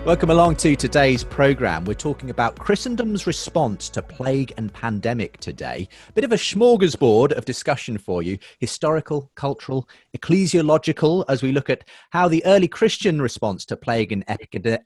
Welcome along to today's programme. We're talking about Christendom's response to plague and pandemic today. A bit of a smorgasbord of discussion for you, historical, cultural, ecclesiological, as we look at how the early Christian response to plague and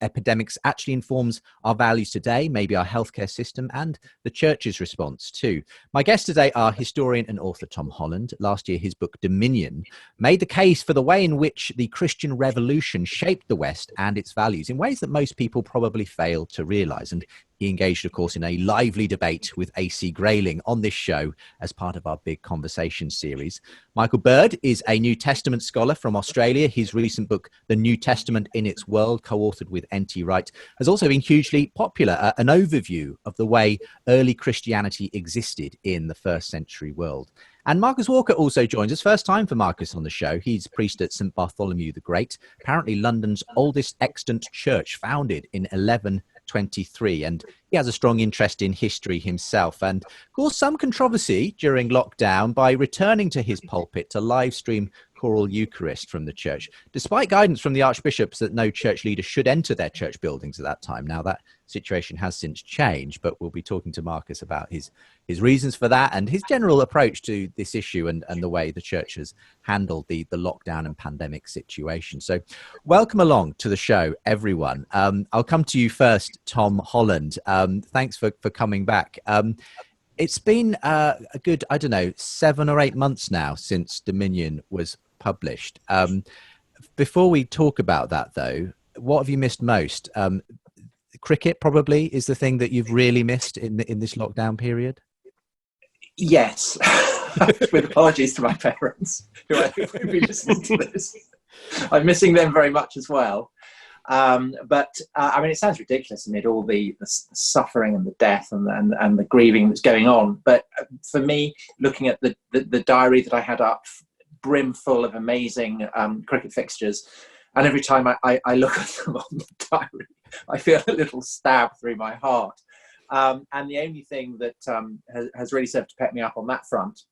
epidemics actually informs our values today, maybe our healthcare system and the church's response too. My guests today are historian and author Tom Holland. Last year, his book Dominion made the case for the way in which the Christian Revolution shaped the West and its values in ways that most people probably fail to realise. And he engaged, of course, in a lively debate with AC Grayling on this show as part of our big conversation series. Michael Bird is a New Testament scholar from Australia. His recent book, The New Testament in Its World, co-authored with N.T. Wright, has also been hugely popular, an overview of the way early Christianity existed in the first century world. And Marcus Walker also joins us. First time for Marcus on the show. He's priest at St Bartholomew the Great, apparently London's oldest extant church, founded in 1123. And he has a strong interest in history himself and caused some controversy during lockdown by returning to his pulpit to live stream choral Eucharist from the church, despite guidance from the archbishops that no church leader should enter their church buildings at that time. Now, that situation has since changed, but we'll be talking to Marcus about his reasons for that and his general approach to this issue and the way the church has handled the lockdown and pandemic situation. So welcome along to the show, everyone. I'll come to you first, Tom Holland. Thanks for coming back. It's been a good, 7 or 8 months now since Dominion was published. Before we talk about that, though, what have you missed most? Cricket probably is the thing that you've really missed in this lockdown period. Yes, with apologies to my parents who will be listening to this. I'm missing them very much as well. But it sounds ridiculous amid all the suffering and the death and the grieving that's going on. But for me, looking at the diary that I had up, brim full of amazing cricket fixtures, and every time I look at them on the diary, I feel a little stab through my heart. And the only thing that has really served to pep me up on that front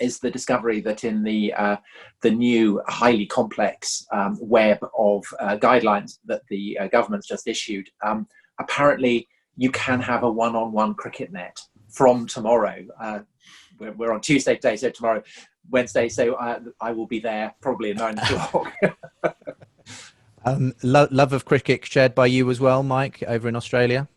is the discovery that in the new highly complex web of guidelines that the government's just issued, apparently you can have a one-on-one cricket net from tomorrow. We're on Tuesday today, so tomorrow, Wednesday, so I will be there probably at 9 o'clock. Love of cricket shared by you as well, Mike, over in Australia?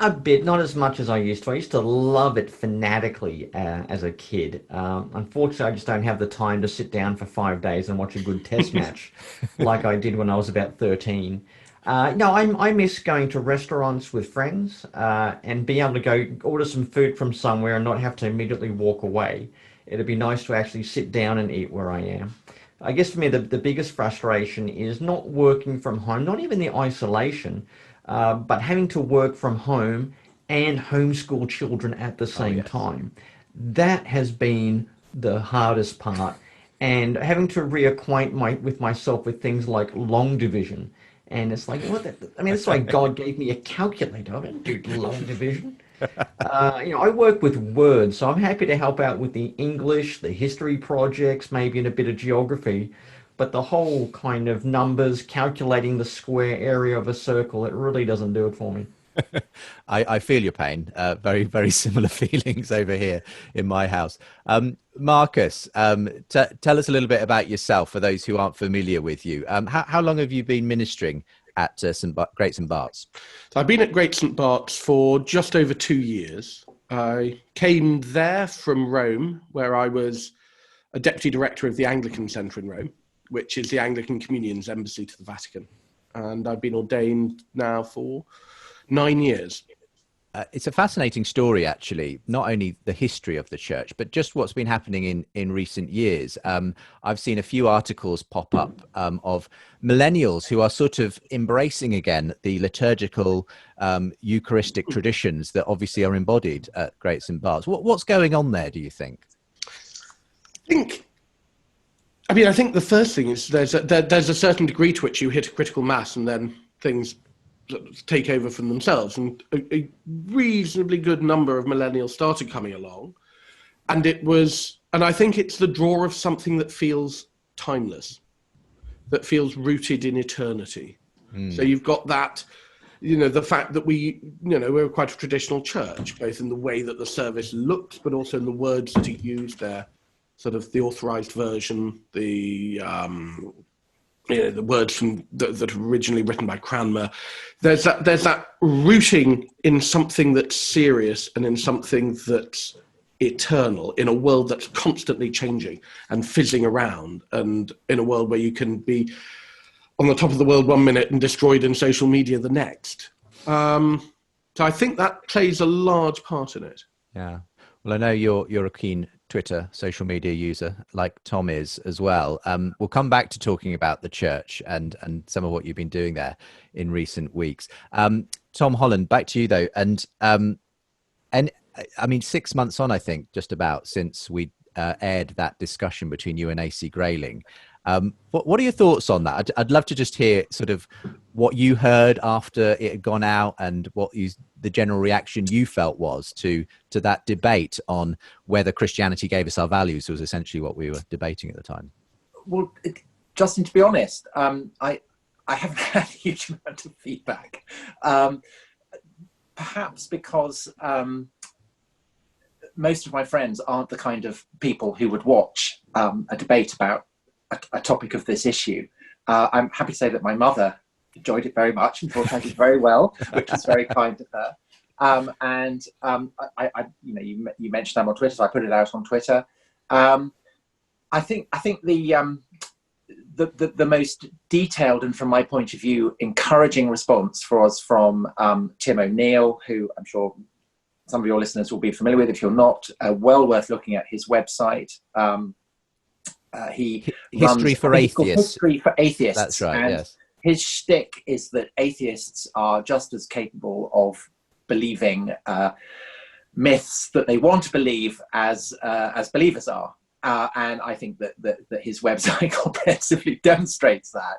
A bit, not as much as I used to. I used to love it fanatically as a kid. Unfortunately, I just don't have the time to sit down for 5 days and watch a good test match like I did when I was about 13. I miss going to restaurants with friends and being able to go order some food from somewhere and not have to immediately walk away. It'd be nice to actually sit down and eat where I am. I guess for me, the biggest frustration is not working from home, not even the isolation, but having to work from home and homeschool children at the same time. That has been the hardest part. And having to reacquaint with myself with things like long division. And it's like, that's why God gave me a calculator. I didn't do long division. I work with words, so I'm happy to help out with the English, the history projects, maybe in a bit of geography. But the whole kind of numbers, calculating the square area of a circle, it really doesn't do it for me. I feel your pain. Very, very similar feelings over here in my house. Marcus, tell us a little bit about yourself for those who aren't familiar with you. How long have you been ministering at Great St Bart's? So I've been at Great St Bart's for just over 2 years. I came there from Rome, where I was a deputy director of the Anglican Centre in Rome, which is the Anglican Communion's embassy to the Vatican. And I've been ordained now for 9 years. It's a fascinating story, actually, not only the history of the church, but just what's been happening in recent years. I've seen a few articles pop up of millennials who are sort of embracing again the liturgical Eucharistic traditions that obviously are embodied at Great St Bart's. What's going on there, do you think? I think the first thing is there's a certain degree to which you hit a critical mass and then things take over from themselves. And a reasonably good number of millennials started coming along. And I think it's the draw of something that feels timeless, that feels rooted in eternity. So you've got that, the fact that we're quite a traditional church, both in the way that the service looks, but also in the words that he used there, sort of the authorized version, the words from that were originally written by Cranmer. There's that rooting in something that's serious and in something that's eternal, in a world that's constantly changing and fizzing around, and in a world where you can be on the top of the world one minute and destroyed in social media the next. So I think that plays a large part in it. Yeah. Well, I know you're a keen Twitter social media user, like Tom is as well. We'll come back to talking about the church and some of what you've been doing there in recent weeks. Tom Holland, back to you though, and I mean 6 months on, I think, just about since we aired that discussion between you and AC Grayling. What are your thoughts on that? I'd love to just hear sort of what you heard after it had gone out and the general reaction you felt was to that debate on whether Christianity gave us our values was essentially what we were debating at the time. Well, Justin, to be honest, I haven't had a huge amount of feedback, perhaps because most of my friends aren't the kind of people who would watch a debate about a topic of this issue. I'm happy to say that my mother enjoyed it very much and thought I did very well, which was very kind of her. You mentioned I'm on Twitter, so I put it out on Twitter. I think the most detailed and, from my point of view, encouraging response was from Tim O'Neill, who I'm sure some of your listeners will be familiar with. If you're not, well worth looking at his website. History for Atheists. History for Atheists. That's right. And yes. His shtick is that atheists are just as capable of believing myths that they want to believe as believers are, and I think that his website comprehensively demonstrates that.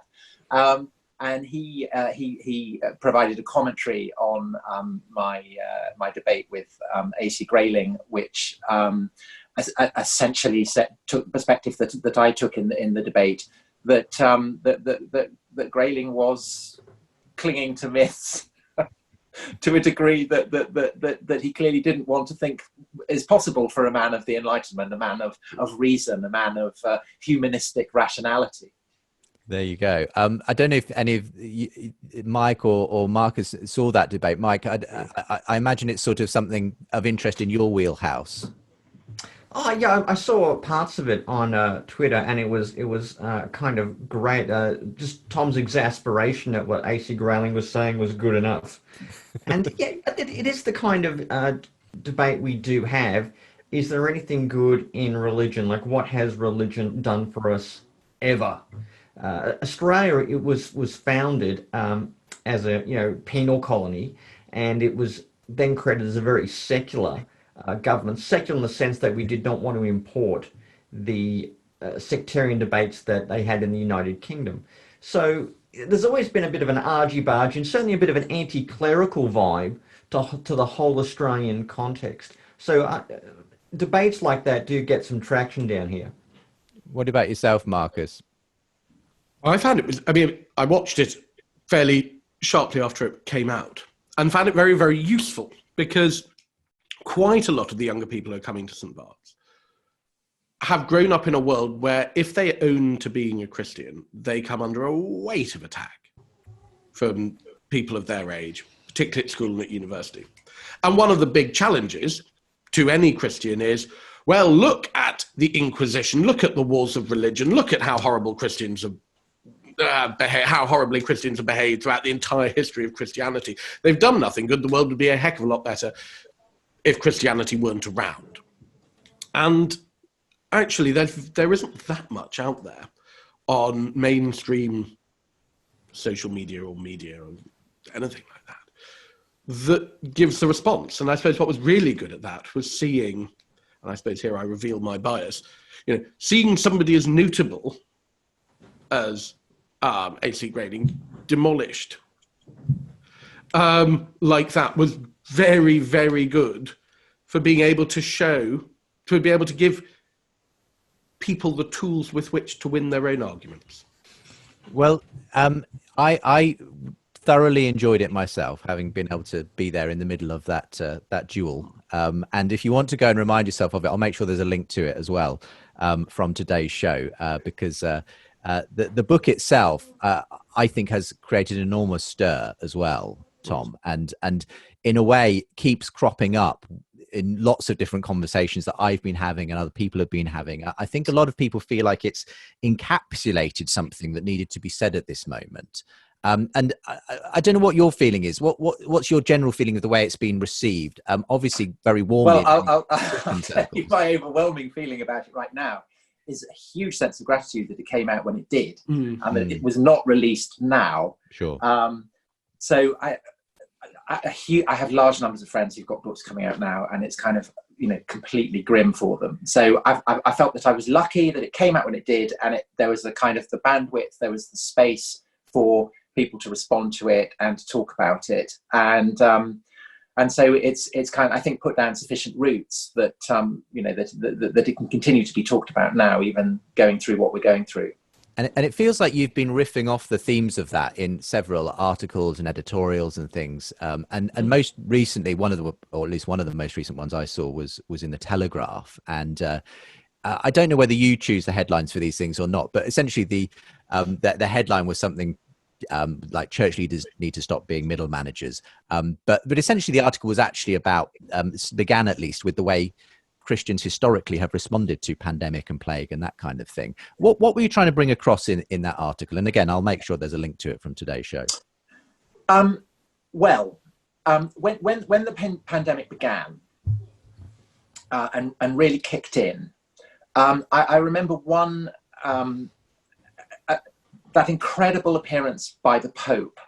And he provided a commentary on my debate with AC Grayling, which essentially took perspective that I took in the debate, that Grayling was clinging to myths to a degree that he clearly didn't want to think is possible for a man of the Enlightenment, a man of reason, a man of humanistic rationality. There you go. I don't know if any of Mike or Marcus saw that debate. Mike, I imagine it's sort of something of interest in your wheelhouse. Oh yeah, I saw parts of it on Twitter, and it was kind of great. Just Tom's exasperation at what AC Grayling was saying was good enough. And yeah, it is the kind of debate we do have. Is there anything good in religion? Like, what has religion done for us ever? Australia, it was founded as a penal colony, and it was then credited as a very secular government, secular in the sense that we did not want to import the sectarian debates that they had in the United Kingdom. So there's always been a bit of an argy-bargy and certainly a bit of an anti-clerical vibe to the whole Australian context. So debates like that do get some traction down here. What about yourself, Marcus? I found I watched it fairly sharply after it came out and found it very, very useful, because quite a lot of the younger people who are coming to St Barth's have grown up in a world where, if they own to being a Christian, they come under a weight of attack from people of their age, particularly at school and at university. And one of the big challenges to any Christian is, well, look at the Inquisition, look at the wars of religion, look at how horrible Christians have how horribly Christians have behaved throughout the entire history of Christianity. They've done nothing good. The world would be a heck of a lot better if Christianity weren't around. And actually, there isn't that much out there on mainstream social media or media or anything like that gives the response. And I suppose what was really good at that was seeing, and I suppose here I reveal my bias, seeing somebody as notable as AC Grayling demolished like that was very, very good for being able to give people the tools with which to win their own arguments. Well, I thoroughly enjoyed it myself, having been able to be there in the middle of that duel. And if you want to go and remind yourself of it, I'll make sure there's a link to it as well from today's show, because the book itself, I think, has created an enormous stir as well, Tom, and in a way keeps cropping up in lots of different conversations that I've been having and other people have been having. I think a lot of people feel like it's encapsulated something that needed to be said at this moment. And I don't know what your feeling is. What's your general feeling of the way it's been received? Obviously, very warmly. Well, I'll tell you my overwhelming feeling about it right now is a huge sense of gratitude that it came out when it did, and that it was not released now. Sure. So I have large numbers of friends who've got books coming out now, and it's kind of, completely grim for them. So I felt that I was lucky that it came out when it did, and there was the bandwidth, there was the space for people to respond to it and to talk about it, and so it's kind of, I think, put down sufficient roots that that it can continue to be talked about now, even going through what we're going through. And it feels like you've been riffing off the themes of that in several articles and editorials and things. And most recently, or at least one of the most recent ones I saw was in the Telegraph. And I don't know whether you choose the headlines for these things or not, but essentially the headline was something like church leaders need to stop being middle managers. But essentially the article was actually about, began at least with the way Christians historically have responded to pandemic and plague and that kind of thing. What were you trying to bring across in that article? And again, I'll make sure there's a link to it from today's show. When the pandemic began and really kicked in, I remember that incredible appearance by the Pope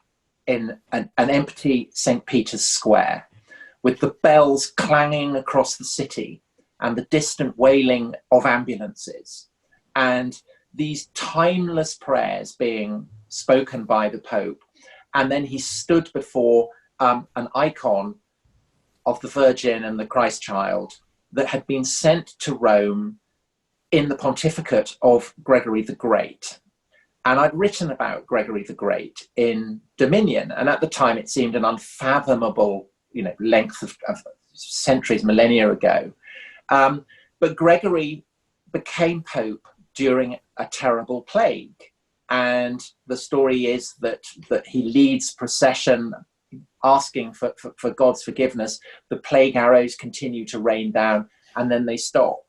in an empty St. Peter's Square, with the bells clanging across the city and the distant wailing of ambulances, and these timeless prayers being spoken by the Pope. And then he stood before an icon of the Virgin and the Christ child that had been sent to Rome in the pontificate of Gregory the Great. And I'd written about Gregory the Great in Dominion, and at the time it seemed an unfathomable length of centuries, millennia ago. But Gregory became Pope during a terrible plague. And the story is that he leads procession asking for God's forgiveness. The plague arrows continue to rain down, and then they stop.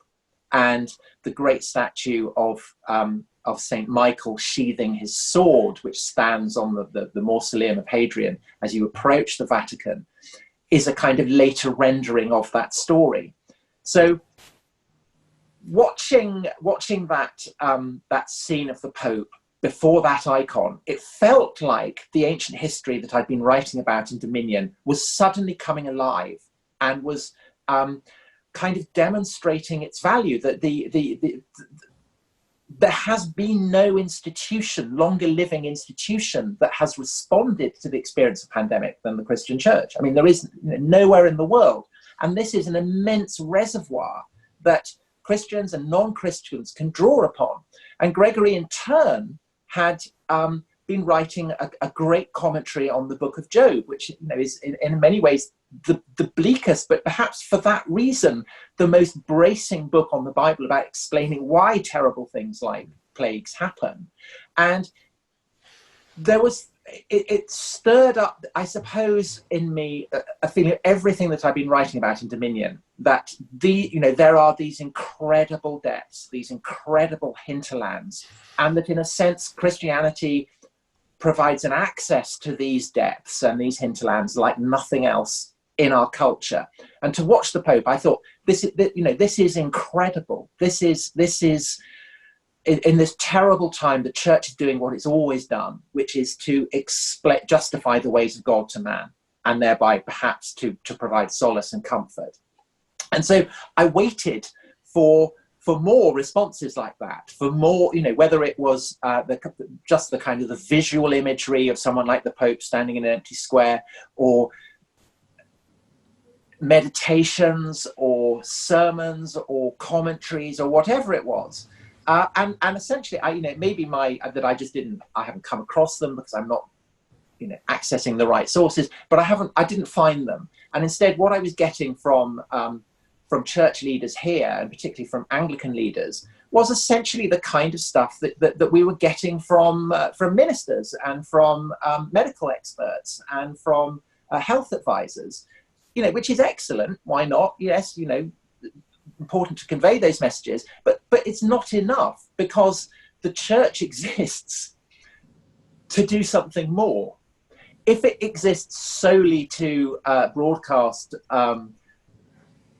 And the great statue of St. Michael sheathing his sword, which stands on the mausoleum of Hadrian as you approach the Vatican, is a kind of later rendering of that story. So watching that scene of the Pope before that icon, it felt like the ancient history that I'd been writing about in Dominion was suddenly coming alive and was kind of demonstrating its value, that there has been no institution, longer living institution, that has responded to the experience of pandemic than the Christian church. I mean, there is nowhere in the world. And this is an immense reservoir that Christians and non-Christians can draw upon. And Gregory, in turn, had been writing a great commentary on the book of Job, which is in many ways the bleakest, but perhaps for that reason, the most bracing book on the Bible about explaining why terrible things like plagues happen. And it stirred up, I suppose, in me a feeling of everything that I've been writing about in Dominion, that there are these incredible depths, these incredible hinterlands, and that in a sense Christianity provides an access to these depths and these hinterlands like nothing else in our culture. And to watch the Pope, I thought, this is incredible. This is in this terrible time, the church is doing what it's always done, which is to justify the ways of God to man, and thereby perhaps to provide solace and comfort. And so I waited for more responses like that, for more, whether it was just the kind of the visual imagery of someone like the Pope standing in an empty square, or meditations or sermons or commentaries or whatever it was. And essentially, maybe I haven't come across them because I'm not, accessing the right sources, but I didn't find them. And instead, what I was getting from church leaders here, and particularly from Anglican leaders, was essentially the kind of stuff that we were getting from ministers and from medical experts and from health advisors, which is excellent. Why not? Yes, important to convey those messages, but it's not enough, because the church exists to do something more. If it exists solely to broadcast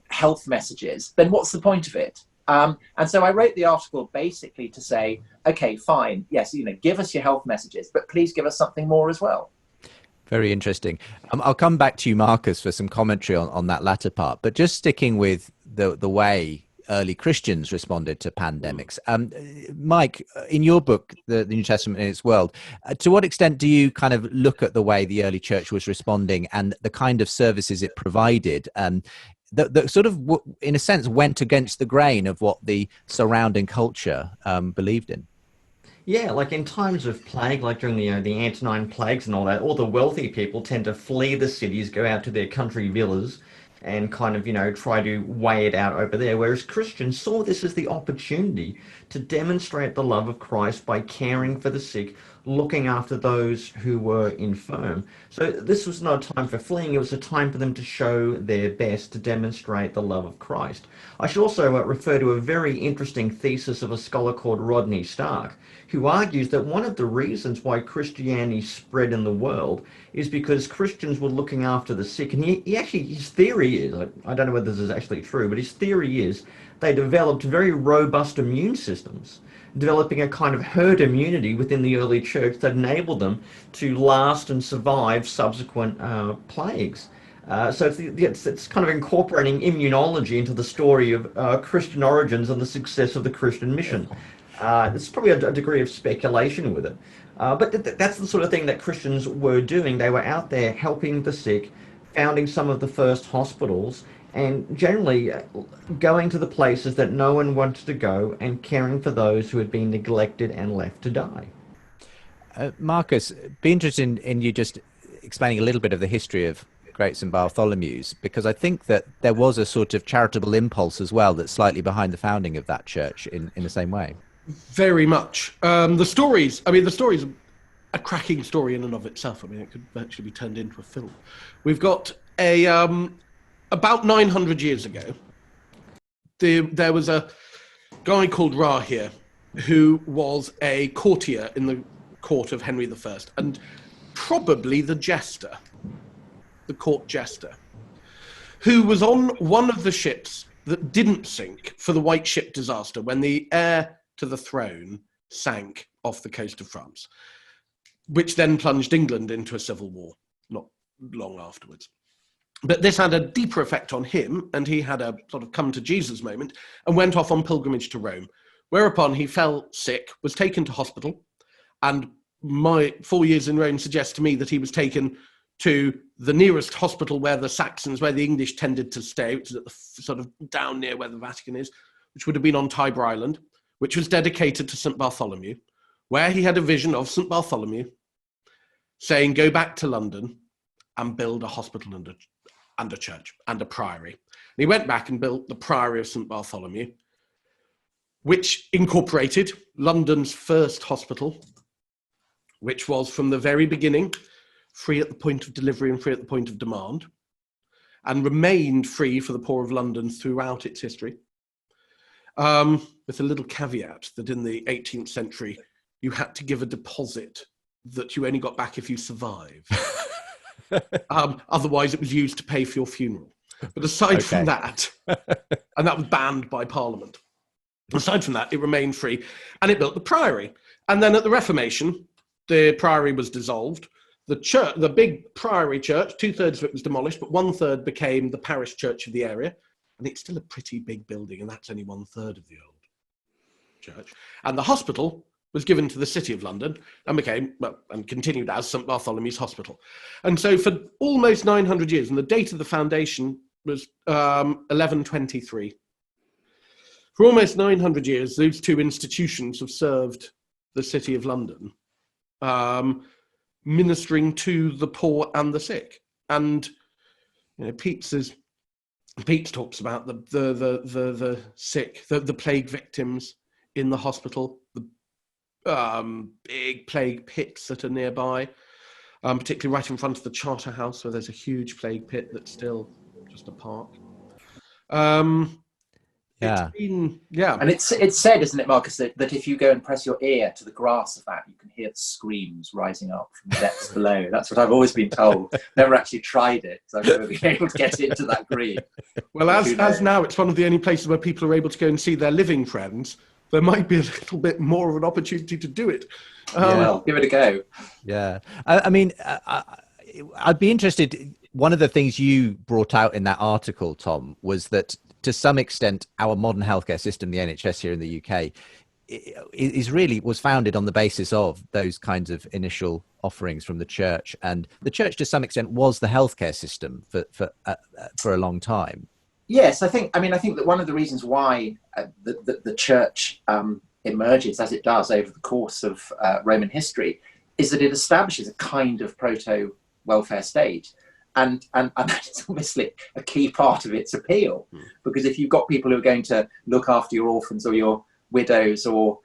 health messages, then what's the point of it? And so I wrote the article basically to say, okay, fine, yes, give us your health messages, but please give us something more as well. Very interesting. I'll come back to you, Marcus, for some commentary on that latter part. But just sticking with the way early Christians responded to pandemics. Mike, in your book, The New Testament in Its World, to what extent do you kind of look at the way the early church was responding and the kind of services it provided that sort of, in a sense, went against the grain of what the surrounding culture believed in? Yeah, like in times of plague, like during the Antonine plagues and all that, all the wealthy people tend to flee the cities, go out to their country villas and kind of, try to weigh it out over there. Whereas Christians saw this as the opportunity to demonstrate the love of Christ by caring for the sick, looking after those who were infirm. So this was not a time for fleeing, it was a time for them to show their best, to demonstrate the love of Christ. I should also refer to a very interesting thesis of a scholar called Rodney Stark, who argues that one of the reasons why Christianity spread in the world is because Christians were looking after the sick. And his theory is, I don't know whether this is actually true, but his theory is they developed very robust immune systems, developing a kind of herd immunity within the early church that enabled them to last and survive subsequent plagues. So it's kind of incorporating immunology into the story of Christian origins and the success of the Christian mission. There's probably a degree of speculation with it. But that's the sort of thing that Christians were doing. They were out there helping the sick, founding some of the first hospitals, and generally going to the places that no one wanted to go and caring for those who had been neglected and left to die. Marcus, be interested in you just explaining a little bit of the history of Great St Bartholomew's, because I think that there was a sort of charitable impulse as well that's slightly behind the founding of that church in the same way. Very much. The story's a cracking story in and of itself. I mean, it could virtually be turned into a film. We've got about 900 years ago, there was a guy called Rahir who was a courtier in the court of Henry I, and probably the court jester, who was on one of the ships that didn't sink for the White Ship disaster when the heir to the throne sank off the coast of France, which then plunged England into a civil war not long afterwards. But this had a deeper effect on him, and he had a sort of come to Jesus moment and went off on pilgrimage to Rome, whereupon he fell sick, was taken to hospital, and my 4 years in Rome suggests to me that he was taken to the nearest hospital where the English tended to stay, which is at the sort of down near where the Vatican is, which would have been on Tiber Island, which was dedicated to St Bartholomew, where he had a vision of St Bartholomew saying, go back to London and build a hospital and a church and a priory. And he went back and built the Priory of St Bartholomew, which incorporated London's first hospital, which was from the very beginning free at the point of delivery and free at the point of demand, and remained free for the poor of London throughout its history. With a little caveat that in the 18th century, you had to give a deposit that you only got back if you survived. Otherwise, it was used to pay for your funeral. But aside from that, and that was banned by Parliament, aside from that, it remained free, and it built the Priory. And then at the Reformation, the Priory was dissolved. The church, the big Priory church, 2/3 of it was demolished, but 1/3 became the parish church of the area. And it's still a pretty big building, and that's only 1/3 of the old church. And the hospital was given to the City of London and became, and continued as St Bartholomew's Hospital. And so for almost 900 years, and the date of the foundation was 1123. For almost 900 years, those two institutions have served the City of London, ministering to the poor and the sick. And Pete talks about the sick, the plague victims in the hospital, the big plague pits that are nearby, particularly right in front of the Charter House, where there's a huge plague pit that's still just a park. Yeah. And it's said, isn't it, Marcus, that if you go and press your ear to the grass of that, you can hear the screams rising up from the depths below. That's what I've always been told. Never actually tried it, so I've never been able to get into that green. Well, as now it's one of the only places where people are able to go and see their living friends, there might be a little bit more of an opportunity to do it. Well, give it a go. Yeah. I mean, I'd be interested. One of the things you brought out in that article, Tom, was that to some extent, our modern healthcare system, the NHS here in the UK, was founded on the basis of those kinds of initial offerings from the church, and the church, to some extent, was the healthcare system for a long time. Yes, I think that one of the reasons why the church emerges as it does over the course of Roman history is that it establishes a kind of proto-welfare state. And that is obviously a key part of its appeal, because if you've got people who are going to look after your orphans or your widows, or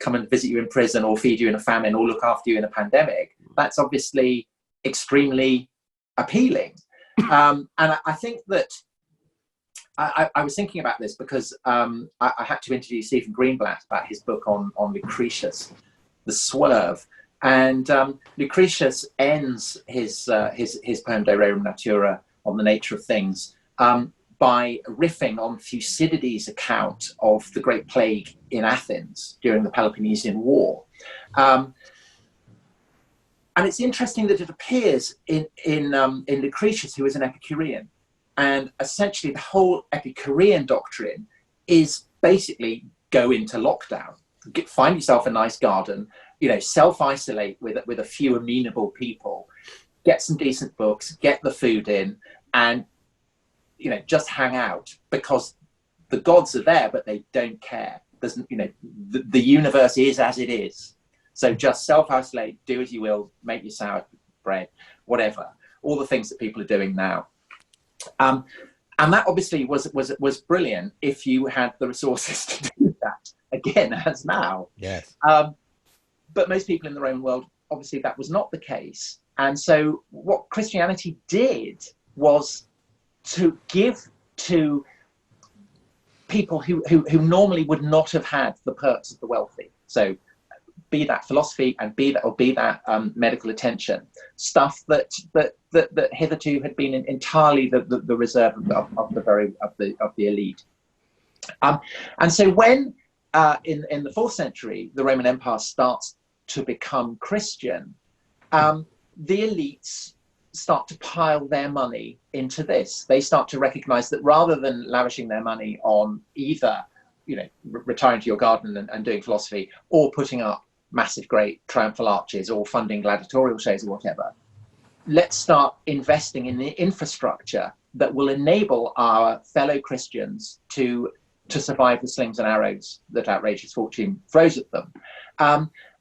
come and visit you in prison, or feed you in a famine, or look after you in a pandemic, that's obviously extremely appealing. And I think that I was thinking about this because I had to interview Stephen Greenblatt about his book on Lucretius, The Swerve. And Lucretius ends his poem De Rerum Natura, on the nature of things, by riffing on Thucydides' account of the Great Plague in Athens during the Peloponnesian War. And it's interesting that it appears in Lucretius, who is an Epicurean. And essentially the whole Epicurean doctrine is basically go into lockdown, find yourself a nice garden, self-isolate with a few amenable people, get some decent books, get the food in, and, just hang out, because the gods are there, but they don't care. The universe is as it is. So just self-isolate, do as you will, make your sour bread, whatever, all the things that people are doing now. And that obviously was brilliant if you had the resources to do that, again, as now. Yes. But most people in the Roman world, obviously that was not the case. And so what Christianity did was to give to people who normally would not have had the perks of the wealthy. So be that philosophy and be that medical attention, stuff that hitherto had been entirely the reserve of the elite. And so when in the 4th century the Roman Empire starts to become Christian, the elites start to pile their money into this. They start to recognize that rather than lavishing their money on either, retiring to your garden and doing philosophy, or putting up massive, great triumphal arches, or funding gladiatorial shows or whatever, let's start investing in the infrastructure that will enable our fellow Christians to survive the slings and arrows that outrageous fortune throws at them.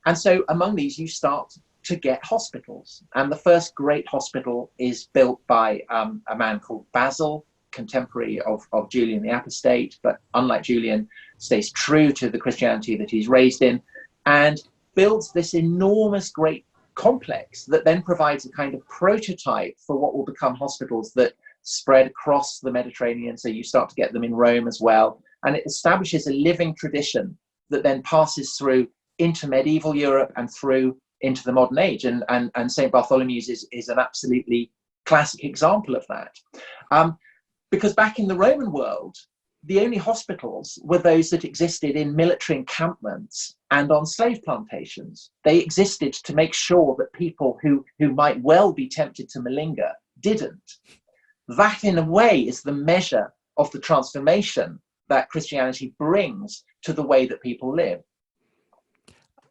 And so among these, you start to get hospitals. And the first great hospital is built by a man called Basil, contemporary of Julian the Apostate, but unlike Julian, stays true to the Christianity that he's raised in, and builds this enormous great complex that then provides a kind of prototype for what will become hospitals that spread across the Mediterranean. So you start to get them in Rome as well. And it establishes a living tradition that then passes through into medieval Europe and through into the modern age. And St Bartholomew's is an absolutely classic example of that. Because back in the Roman world, the only hospitals were those that existed in military encampments and on slave plantations. They existed to make sure that people who might well be tempted to malinger didn't. That, in a way, is the measure of the transformation that Christianity brings to the way that people live.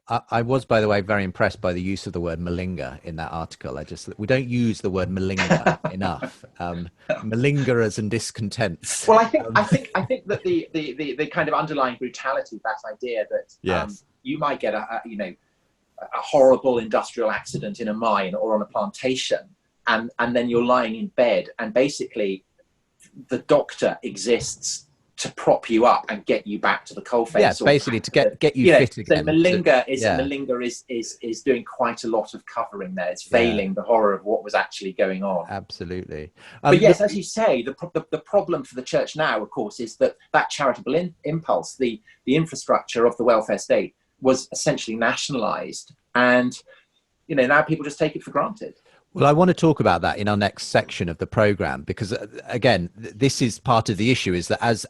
I was, by the way, very impressed by the use of the word malinger in that article. We don't use the word malinger enough. Malingerers and discontents. Well, I think that the kind of underlying brutality of that idea that Yes. you might get a horrible industrial accident in a mine or on a plantation, and then you're lying in bed, and basically the doctor exists to prop you up and get you back to the coalface. Yeah, basically to get you fit again. So Malinger is doing quite a lot of covering there. It's veiling the horror of what was actually going on. Absolutely. But yes, as you say, the problem for the church now, of course, is that charitable impulse, the infrastructure of the welfare state, was essentially nationalized, and now people just take it for granted. Well, I want to talk about that in our next section of the program, because again, this is part of the issue, is that as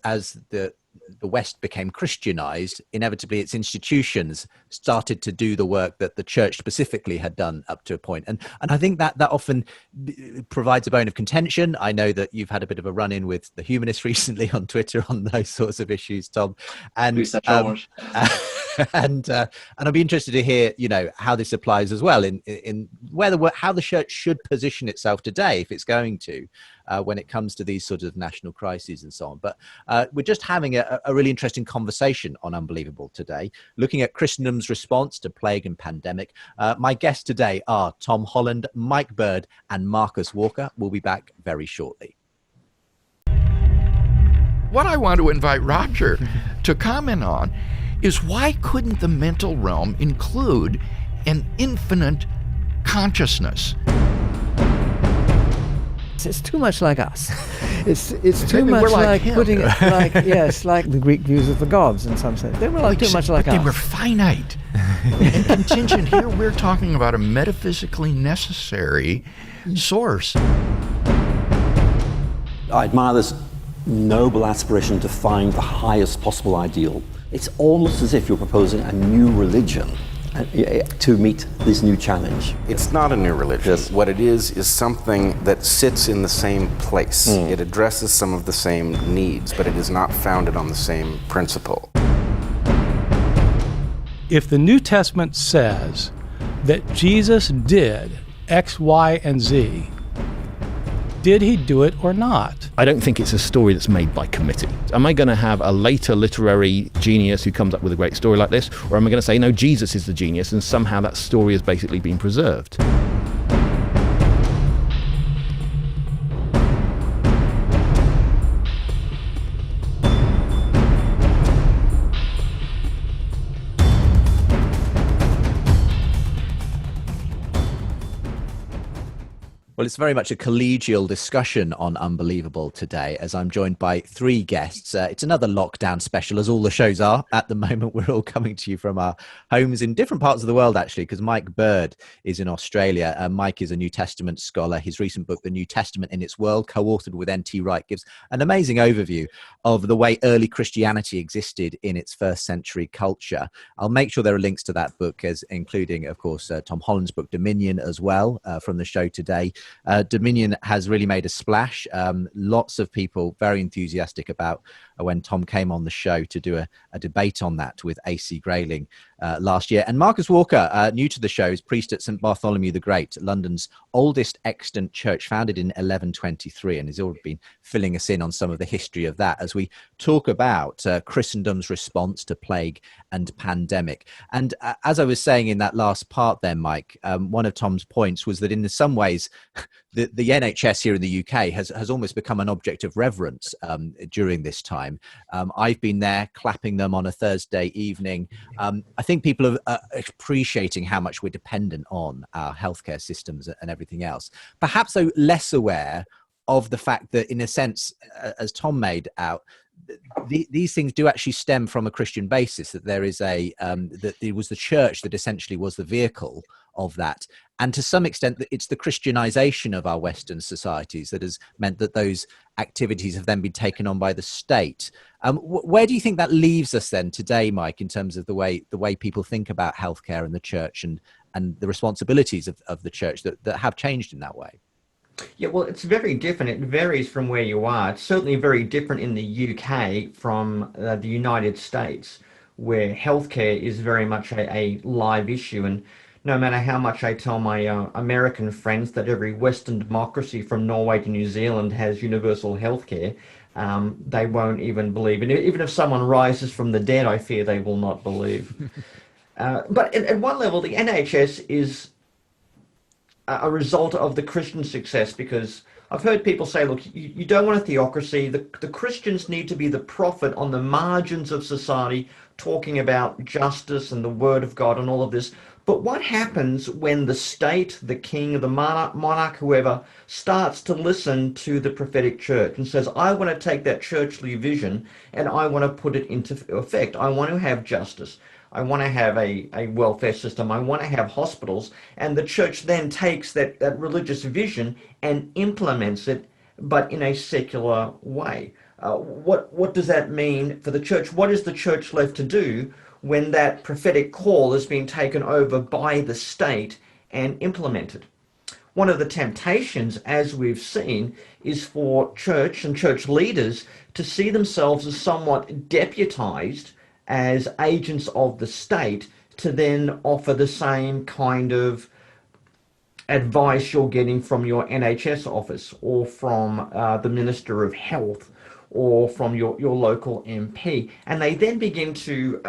the West became Christianized, inevitably its institutions started to do the work that the church specifically had done up to a point. And I think that often provides a bone of contention. I know that you've had a bit of a run-in with the humanists recently on Twitter on those sorts of issues, Tom. And and I'd be interested to hear, how this applies as well in how the church should position itself today, if it's going to, when it comes to these sort of national crises and so on. But we're just having a really interesting conversation on Unbelievable today, looking at Christendom's response to plague and pandemic. My guests today are Tom Holland, Mike Bird, and Marcus Walker. We'll be back very shortly. What I want to invite Roger to comment on is, why couldn't the mental realm include an infinite consciousness? It's too much like us. It's too much like putting it like the Greek views of the gods in some sense. They were too much like us. They were finite and contingent. Here we're talking about a metaphysically necessary source. I admire this noble aspiration to find the highest possible ideal. It's almost as if you're proposing a new religion to meet this new challenge. It's not a new religion. Yes. What it is something that sits in the same place. It addresses some of the same needs, but it is not founded on the same principle. If the New Testament says that Jesus did X, Y, and Z, did he do it or not? I don't think it's a story that's made by committee. Am I going to have a later literary genius who comes up with a great story like this? Or am I going to say, no, Jesus is the genius, and somehow that story has basically been preserved? Well, it's very much a collegial discussion on Unbelievable today, as I'm joined by three guests. It's another lockdown special, as all the shows are at the moment. We're all coming to you from our homes in different parts of the world, actually, because Mike Bird is in Australia. Mike is a New Testament scholar. His recent book, The New Testament in Its World, co-authored with N.T. Wright, gives an amazing overview of the way early Christianity existed in its first century culture. I'll make sure there are links to that book, as including, of course, Tom Holland's book, Dominion, as well, from the show today. Dominion has really made a splash. Lots of people very enthusiastic about when Tom came on the show to do a debate on that with AC Grayling last year. And Marcus Walker, new to the show, is priest at St Bartholomew the Great, London's oldest extant church, founded in 1123, and has already been filling us in on some of the history of that as we talk about Christendom's response to plague and pandemic. And as I was saying in that last part there, Mike, one of Tom's points was that in some ways, the NHS here in the UK has almost become an object of reverence during this time. I've been there clapping them on a Thursday evening. I think people are appreciating how much we're dependent on our healthcare systems and everything else. Perhaps though less aware of the fact that, in a sense, as Tom made out, these things do actually stem from a Christian basis, that there is that it was the church that essentially was the vehicle of that. And to some extent, it's the Christianization of our Western societies that has meant that those activities have then been taken on by the state. Where do you think that leaves us then today, Mike, in terms of the way people think about healthcare and the church and the responsibilities of the church that have changed in that way? Yeah, well, it's very different. It varies from where you are. It's certainly very different in the UK from the United States, where healthcare is very much a live issue. And no matter how much I tell my American friends that every Western democracy from Norway to New Zealand has universal healthcare, they won't even believe. And even if someone rises from the dead, I fear they will not believe. But at one level, the NHS is a result of the Christian success, because I've heard people say, look, you don't want a theocracy. The Christians need to be the prophet on the margins of society, talking about justice and the word of God and all of this. But what happens when the state, the king, the monarch, whoever, starts to listen to the prophetic church and says, I want to take that churchly vision and I want to put it into effect. I want to have justice. I want to have a welfare system. I want to have hospitals. And the church then takes that religious vision and implements it, but in a secular way. What does that mean for the church? What is the church left to do when that prophetic call has been taken over by the state and implemented? One of the temptations, as we've seen, is for church and church leaders to see themselves as somewhat deputized as agents of the state to then offer the same kind of advice you're getting from your NHS office or from the Minister of Health or from your local MP. And they then begin to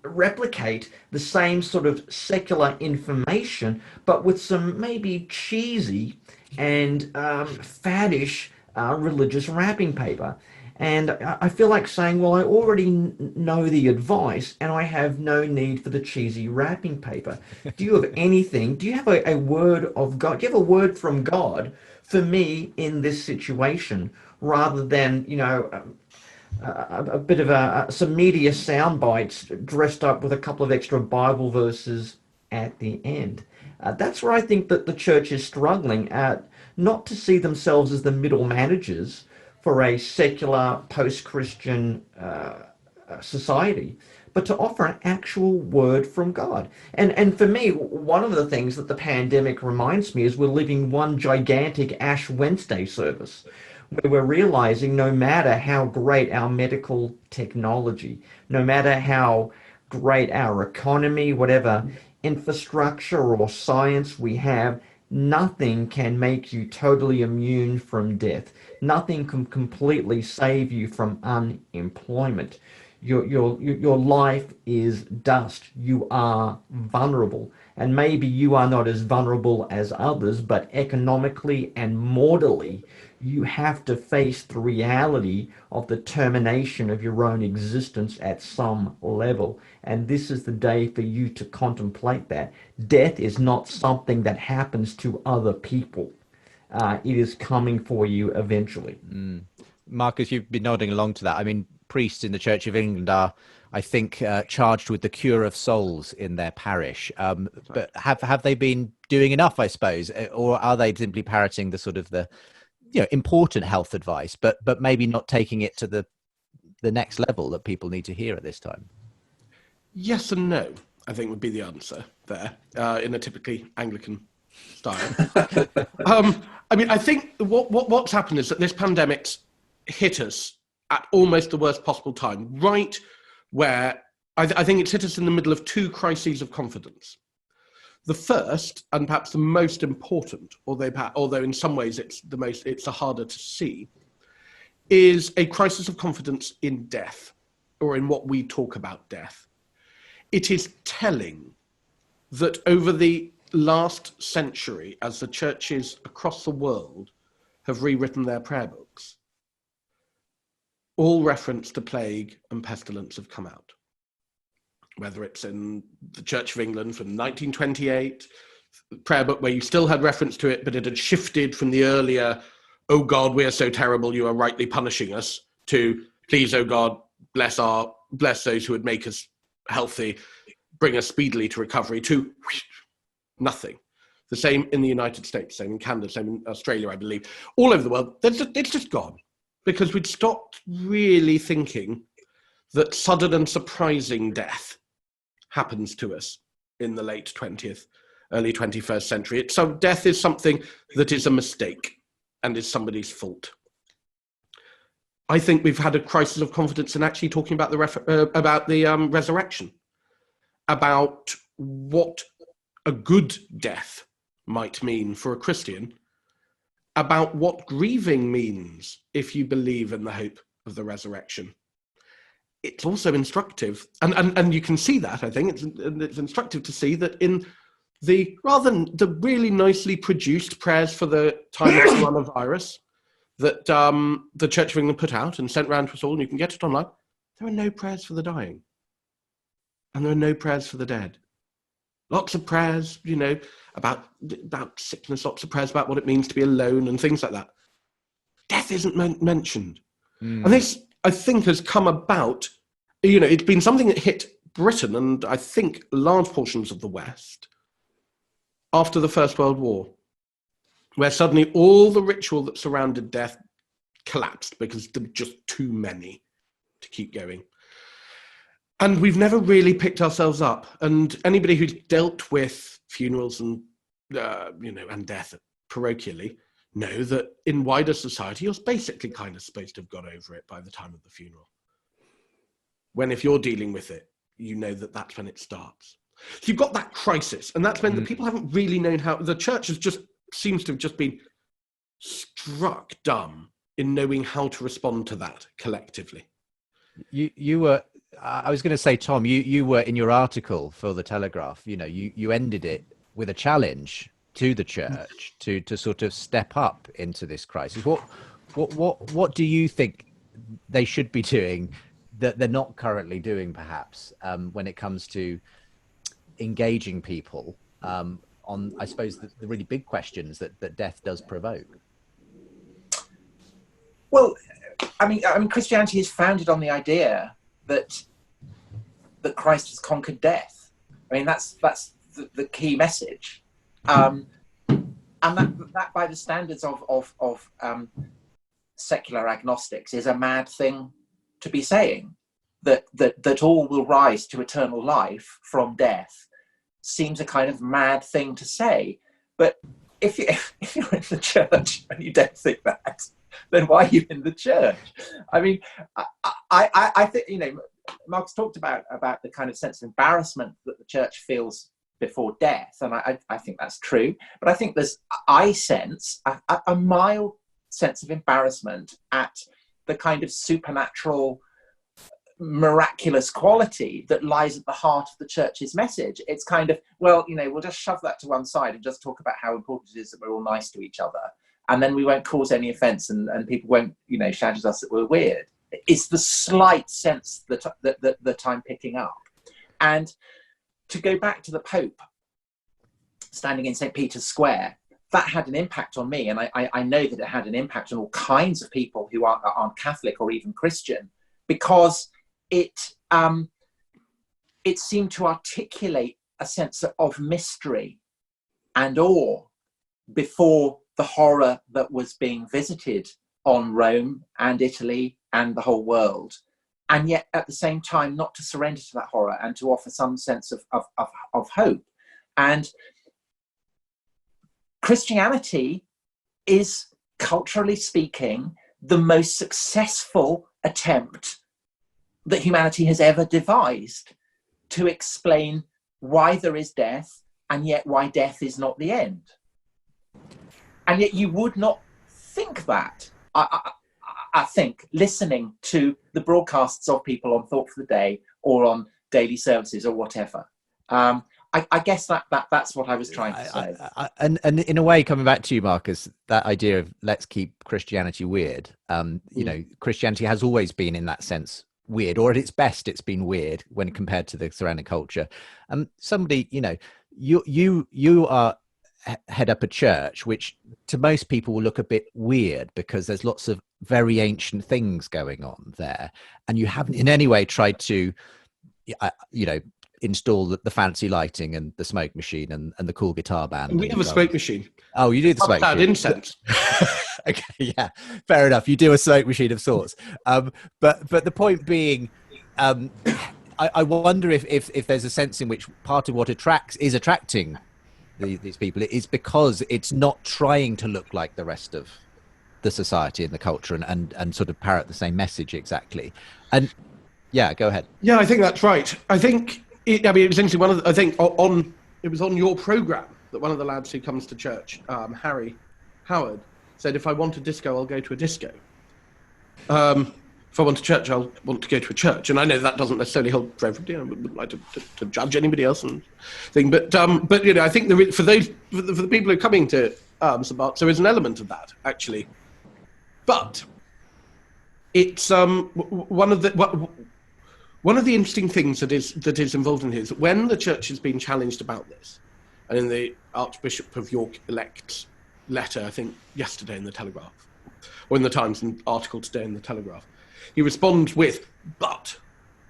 replicate the same sort of secular information, but with some maybe cheesy and faddish religious wrapping paper. And I feel like saying, well, I already know the advice and I have no need for the cheesy wrapping paper. Do you have anything? Do you have a word of God? Do you have a word from God for me in this situation, rather than, a bit of some media sound bites dressed up with a couple of extra Bible verses at the end? That's where I think that the church is struggling, not to see themselves as the middle managers for a secular post-Christian society, but to offer an actual word from God. And for me, one of the things that the pandemic reminds me is we're living one gigantic Ash Wednesday service, where we're realizing no matter how great our medical technology, no matter how great our economy, whatever infrastructure or science we have, nothing can make you totally immune from death. Nothing can completely save you from unemployment. Your life is dust. You are vulnerable. And maybe you are not as vulnerable as others, but economically and mortally, you have to face the reality of the termination of your own existence at some level. And this is the day for you to contemplate that. Death is not something that happens to other people. It is coming for you eventually. Marcus, you've been nodding along to that. I mean, priests in the Church of England are, I think, charged with the cure of souls in their parish. But have they been doing enough, I suppose? Or are they simply parroting the sort of the important health advice, but maybe not taking it to the next level that people need to hear at this time? Yes and no, I think would be the answer there, in a typically Anglican style. I mean, I think what's happened is that this pandemic's hit us at almost the worst possible time, right where I think it's hit us in the middle of two crises of confidence. The first, and perhaps the most important, although in some ways it's the harder to see, is a crisis of confidence in death, or in what we talk about death. It is telling that over the last century, as the churches across the world have rewritten their prayer books, all reference to plague and pestilence have come out. Whether it's in the Church of England from 1928, prayer book where you still had reference to it, but it had shifted from the earlier, oh God, we are so terrible, you are rightly punishing us, to please, oh God, bless those who would make us healthy, bring us speedily to recovery, to nothing. The same in the United States, same in Canada, same in Australia, I believe. All over the world, it's just gone. Because we'd stopped really thinking that sudden and surprising death happens to us in the late 20th, early 21st century. Death is something that is a mistake and is somebody's fault. I think we've had a crisis of confidence in actually talking about the resurrection, about what a good death might mean for a Christian, about what grieving means if you believe in the hope of the resurrection. It's also instructive, and you can see that, I think, it's instructive to see that in the really nicely produced prayers for the time of coronavirus that the Church of England put out and sent round to us all, and you can get it online, there are no prayers for the dying. And there are no prayers for the dead. Lots of prayers, about sickness, lots of prayers about what it means to be alone and things like that. Death isn't mentioned. And this, I think, has come about, it's been something that hit Britain and I think large portions of the West after the First World War, where suddenly all the ritual that surrounded death collapsed because there were just too many to keep going. And we've never really picked ourselves up. And anybody who's dealt with funerals and, and death parochially know that in wider society, you're basically kind of supposed to have got over it by the time of the funeral. When if you're dealing with it, you know that that's when it starts. So you've got that crisis, and that's meant that people haven't really known how. The church seems to have just been struck dumb in knowing how to respond to that collectively. You were, I was going to say, Tom, you were in your article for the Telegraph, you ended it with a challenge to the church to sort of step up into this crisis. What do you think they should be doing that they're not currently doing, perhaps, when it comes to engaging people on, I suppose, the really big questions that death does provoke? Well, I mean, Christianity is founded on the idea that Christ has conquered death. I mean, that's the key message, and that by the standards of secular agnostics is a mad thing to be saying. That all will rise to eternal life from death seems a kind of mad thing to say. But if you're in the church and you don't think that, then why are you in the church? I mean, I think, Marcus talked about the kind of sense of embarrassment that the church feels before death, and I think that's true. But I think I sense a mild sense of embarrassment at the kind of supernatural, miraculous quality that lies at the heart of the church's message. It's kind of, we'll just shove that to one side and just talk about how important it is that we're all nice to each other, and then we won't cause any offence, and people won't, shout at us that we're weird. It's the slight sense that I'm picking up. And to go back to the Pope standing in St. Peter's Square, that had an impact on me, and I know that it had an impact on all kinds of people who aren't Catholic or even Christian, because it seemed to articulate a sense of mystery and awe before the horror that was being visited on Rome and Italy and the whole world, and yet at the same time not to surrender to that horror and to offer some sense of hope. And Christianity is, culturally speaking, the most successful attempt that humanity has ever devised to explain why there is death, and yet why death is not the end. And yet you would not think that, I think, listening to the broadcasts of people on Thought for the Day or on daily services or whatever. I guess that's what I was trying to say. And in a way, coming back to you, Marcus, that idea of let's keep Christianity weird. Christianity has always been, in that sense, weird, or at its best, it's been weird when compared to the surrounding culture. Somebody, you are head up a church which to most people will look a bit weird because there's lots of very ancient things going on there, and you haven't in any way tried to install the fancy lighting and the smoke machine and the cool guitar band. We have a smoke machine. Oh, you do the smoke machine. Incense. Okay, yeah, fair enough. You do a smoke machine of sorts. But the point being, I wonder if there's a sense in which part of what is attracting these people is because it's not trying to look like the rest of the society and the culture and sort of parrot the same message exactly. And yeah, go ahead. Yeah, I think that's right. I think it was interesting. It was on your program that one of the lads who comes to church, Harry Howard, said, if I want a disco, I'll go to a disco. If I want a church, I'll want to go to a church. And I know that doesn't necessarily hold for everybody. I wouldn't like to judge anybody else and thing. But I think for the people who are coming to St Bart's, there is an element of that actually. But it's one of the interesting things that is involved in here is that when the church has been challenged about this, and in the Archbishop of York elect's letter, I think yesterday in the Telegraph, or in the Times, an article today in the Telegraph, he responds with, but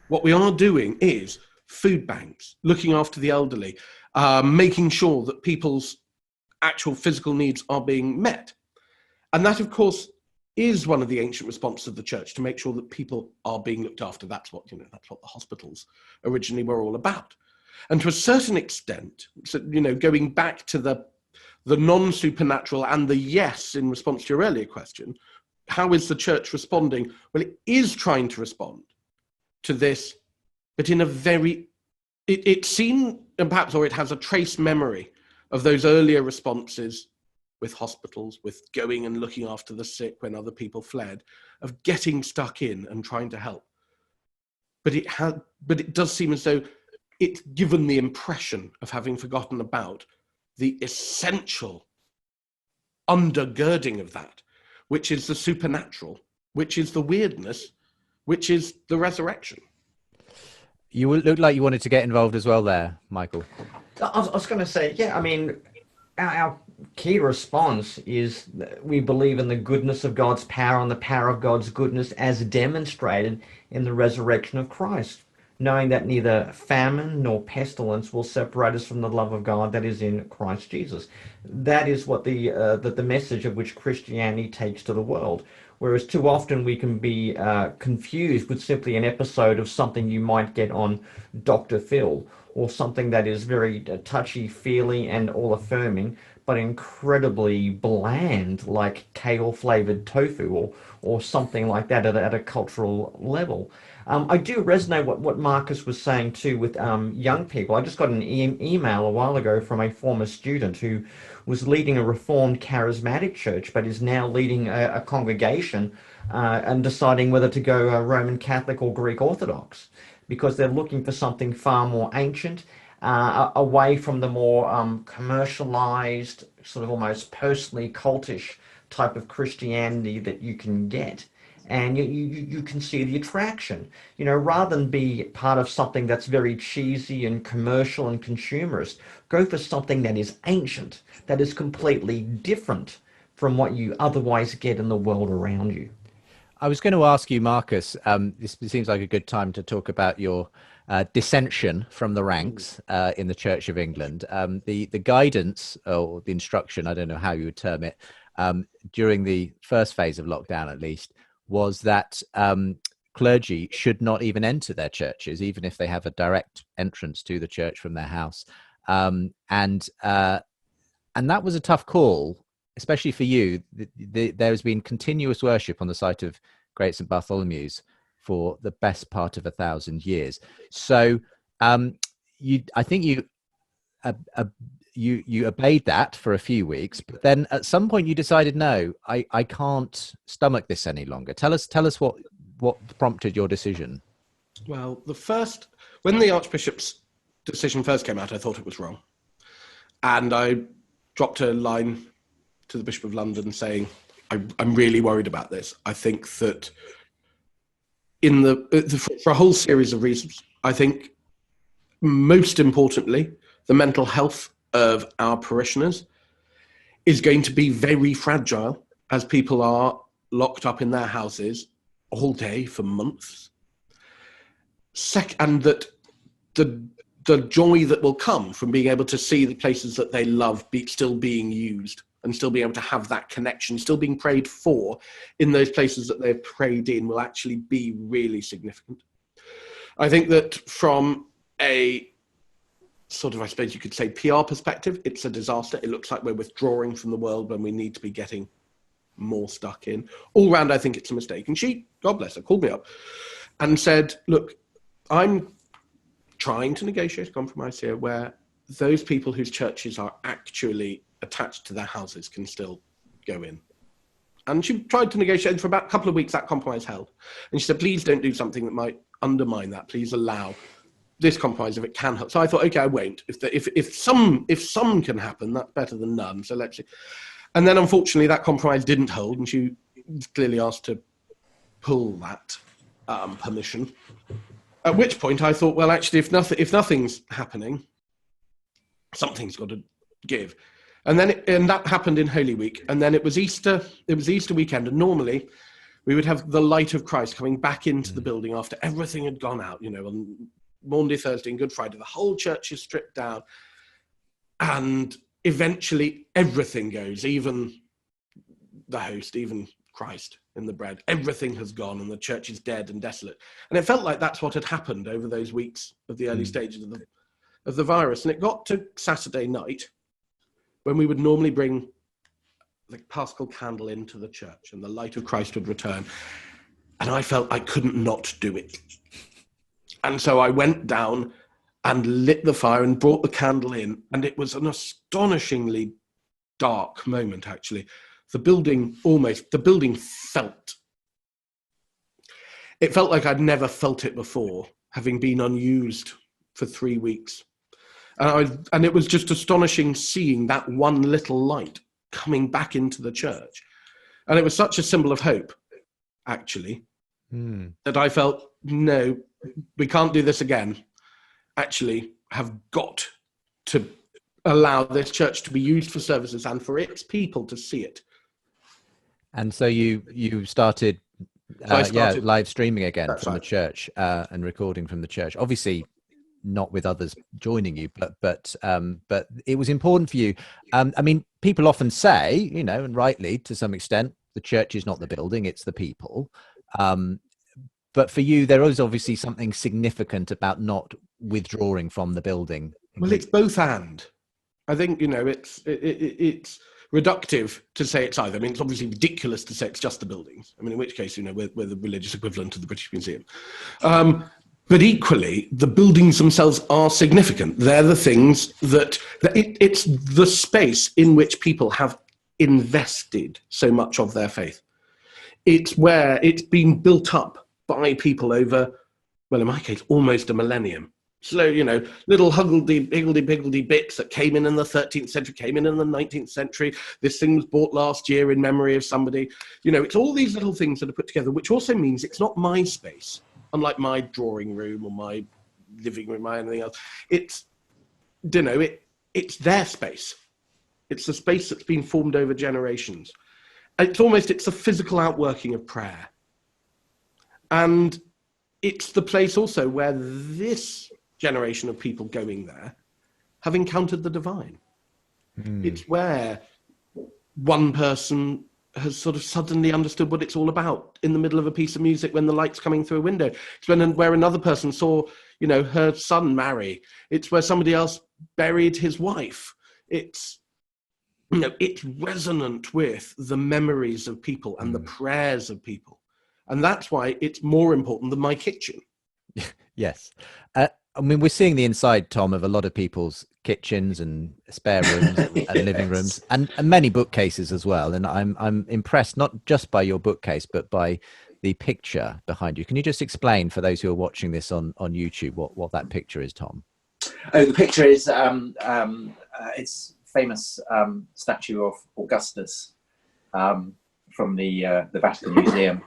what we are doing is food banks, looking after the elderly, making sure that people's actual physical needs are being met. And that, of course, is one of the ancient responses of the church, to make sure that people are being looked after. That's what the hospitals originally were all about. And to a certain extent, so, going back to the non-supernatural and the yes in response to your earlier question, how is the church responding? Well, it is trying to respond to this, but in a very, it's seen, and perhaps, or it has a trace memory of those earlier responses with hospitals, with going and looking after the sick when other people fled, of getting stuck in and trying to help. But it does seem as though it's given the impression of having forgotten about the essential undergirding of that, which is the supernatural, which is the weirdness, which is the resurrection. You look like you wanted to get involved as well there, Michael. I was going to say, yeah, I mean, our key response is that we believe in the goodness of God's power and the power of God's goodness as demonstrated in the resurrection of Christ, knowing that neither famine nor pestilence will separate us from the love of God that is in Christ Jesus. That is what the message of which Christianity takes to the world. Whereas too often we can be confused with simply an episode of something you might get on Dr. Phil, or something that is very touchy-feely and all-affirming, but incredibly bland, like kale-flavored tofu, or something like that at a cultural level. I do resonate what Marcus was saying too with young people. I just got an email a while ago from a former student who was leading a Reformed charismatic church, but is now leading a congregation and deciding whether to go Roman Catholic or Greek Orthodox, because they're looking for something far more ancient, away from the more commercialized, sort of almost personally cultish type of Christianity that you can get. And you can see the attraction, rather than be part of something that's very cheesy and commercial and consumerist. Go for something that is ancient, that is completely different from what you otherwise get in the world around you. I was going to ask you, Marcus, this seems like a good time to talk about your dissension from the ranks in the Church of England. The guidance, or the instruction, I don't know how you would term it, during the first phase of lockdown at least, was that clergy should not even enter their churches, even if they have a direct entrance to the church from their house. And that was a tough call, especially for you. There has been continuous worship on the site of Great St Bartholomew's for the best part of 1,000 years. So I think you obeyed that for a few weeks, but then at some point you decided, no, I can't stomach this any longer. Tell us what prompted your decision. Well, when the Archbishop's decision first came out, I thought it was wrong. And I dropped a line to the Bishop of London saying, I'm really worried about this. I think that for a whole series of reasons, I think most importantly, the mental health of our parishioners is going to be very fragile as people are locked up in their houses all day for months. And that the joy that will come from being able to see the places that they love still being used, and still being able to have that connection, still being prayed for in those places that they've prayed in, will actually be really significant. I think that from a sort of, I suppose you could say, PR perspective, it's a disaster. It looks like we're withdrawing from the world when we need to be getting more stuck in. All round, I think it's a mistake. And she, God bless her, called me up and said, look, I'm trying to negotiate a compromise here where those people whose churches are actually attached to their houses can still go in. And she tried to negotiate for about a couple of weeks. That compromise held. And she said, please don't do something that might undermine that. Please allow this compromise if it can help. So I thought, okay, I won't. If some can happen, that's better than none. So let's see. And then unfortunately that compromise didn't hold, and she was clearly asked to pull that permission. At which point I thought, well, actually, if nothing's happening, something's got to give. And that happened in Holy Week, and then it was Easter. It was Easter weekend, and normally we would have the light of Christ coming back into the building after everything had gone out. On Maundy Thursday and Good Friday, the whole church is stripped down, and eventually everything goes, even the host, even Christ in the bread. Everything has gone, and the church is dead and desolate. And it felt like that's what had happened over those weeks of the early stages of the virus. And it got to Saturday night, when we would normally bring the Paschal candle into the church and the light of Christ would return. And I felt I couldn't not do it. And so I went down and lit the fire and brought the candle in. And it was an astonishingly dark moment, actually. The building felt. It felt like I'd never felt it before, having been unused for 3 weeks. And it was just astonishing seeing that one little light coming back into the church. And it was such a symbol of hope, actually, that I felt, no, we can't do this again. Actually, have got to allow this church to be used for services and for its people to see it. And so you started, live streaming again from the church and recording from the church. Obviously, not with others joining you, but it was important for you. I mean, people often say, and rightly to some extent, the church is not the building, it's the people. But for you, there is obviously something significant about not withdrawing from the building. Well, it's both and. I think, it's reductive to say it's either. I mean, it's obviously ridiculous to say it's just the buildings. I mean, in which case, we're the religious equivalent of the British Museum. But equally, the buildings themselves are significant. They're the things it's the space in which people have invested so much of their faith. It's where it's been built up by people over, well, in my case, almost a millennium. So, little higgledy-piggledy bits that came in the 13th century, came in the 19th century. This thing was bought last year in memory of somebody. It's all these little things that are put together, which also means it's not my space. Unlike my drawing room or my living room or anything else, it's their space. It's the space that's been formed over generations. It's a physical outworking of prayer. And it's the place also where this generation of people going there have encountered the divine. It's where one person has sort of suddenly understood what it's all about in the middle of a piece of music when the light's coming through a window. It's where another person saw, her son marry. It's where somebody else buried his wife. It's resonant with the memories of people and the prayers of people. And that's why it's more important than my kitchen. Yes. I mean, we're seeing the inside, Tom, of a lot of people's kitchens and spare rooms and living rooms and many bookcases as well. And I'm impressed not just by your bookcase, but by the picture behind you. Can you just explain for those who are watching this on YouTube what that picture is, Tom? Oh, the picture is it's famous statue of Augustus from the Vatican Museum,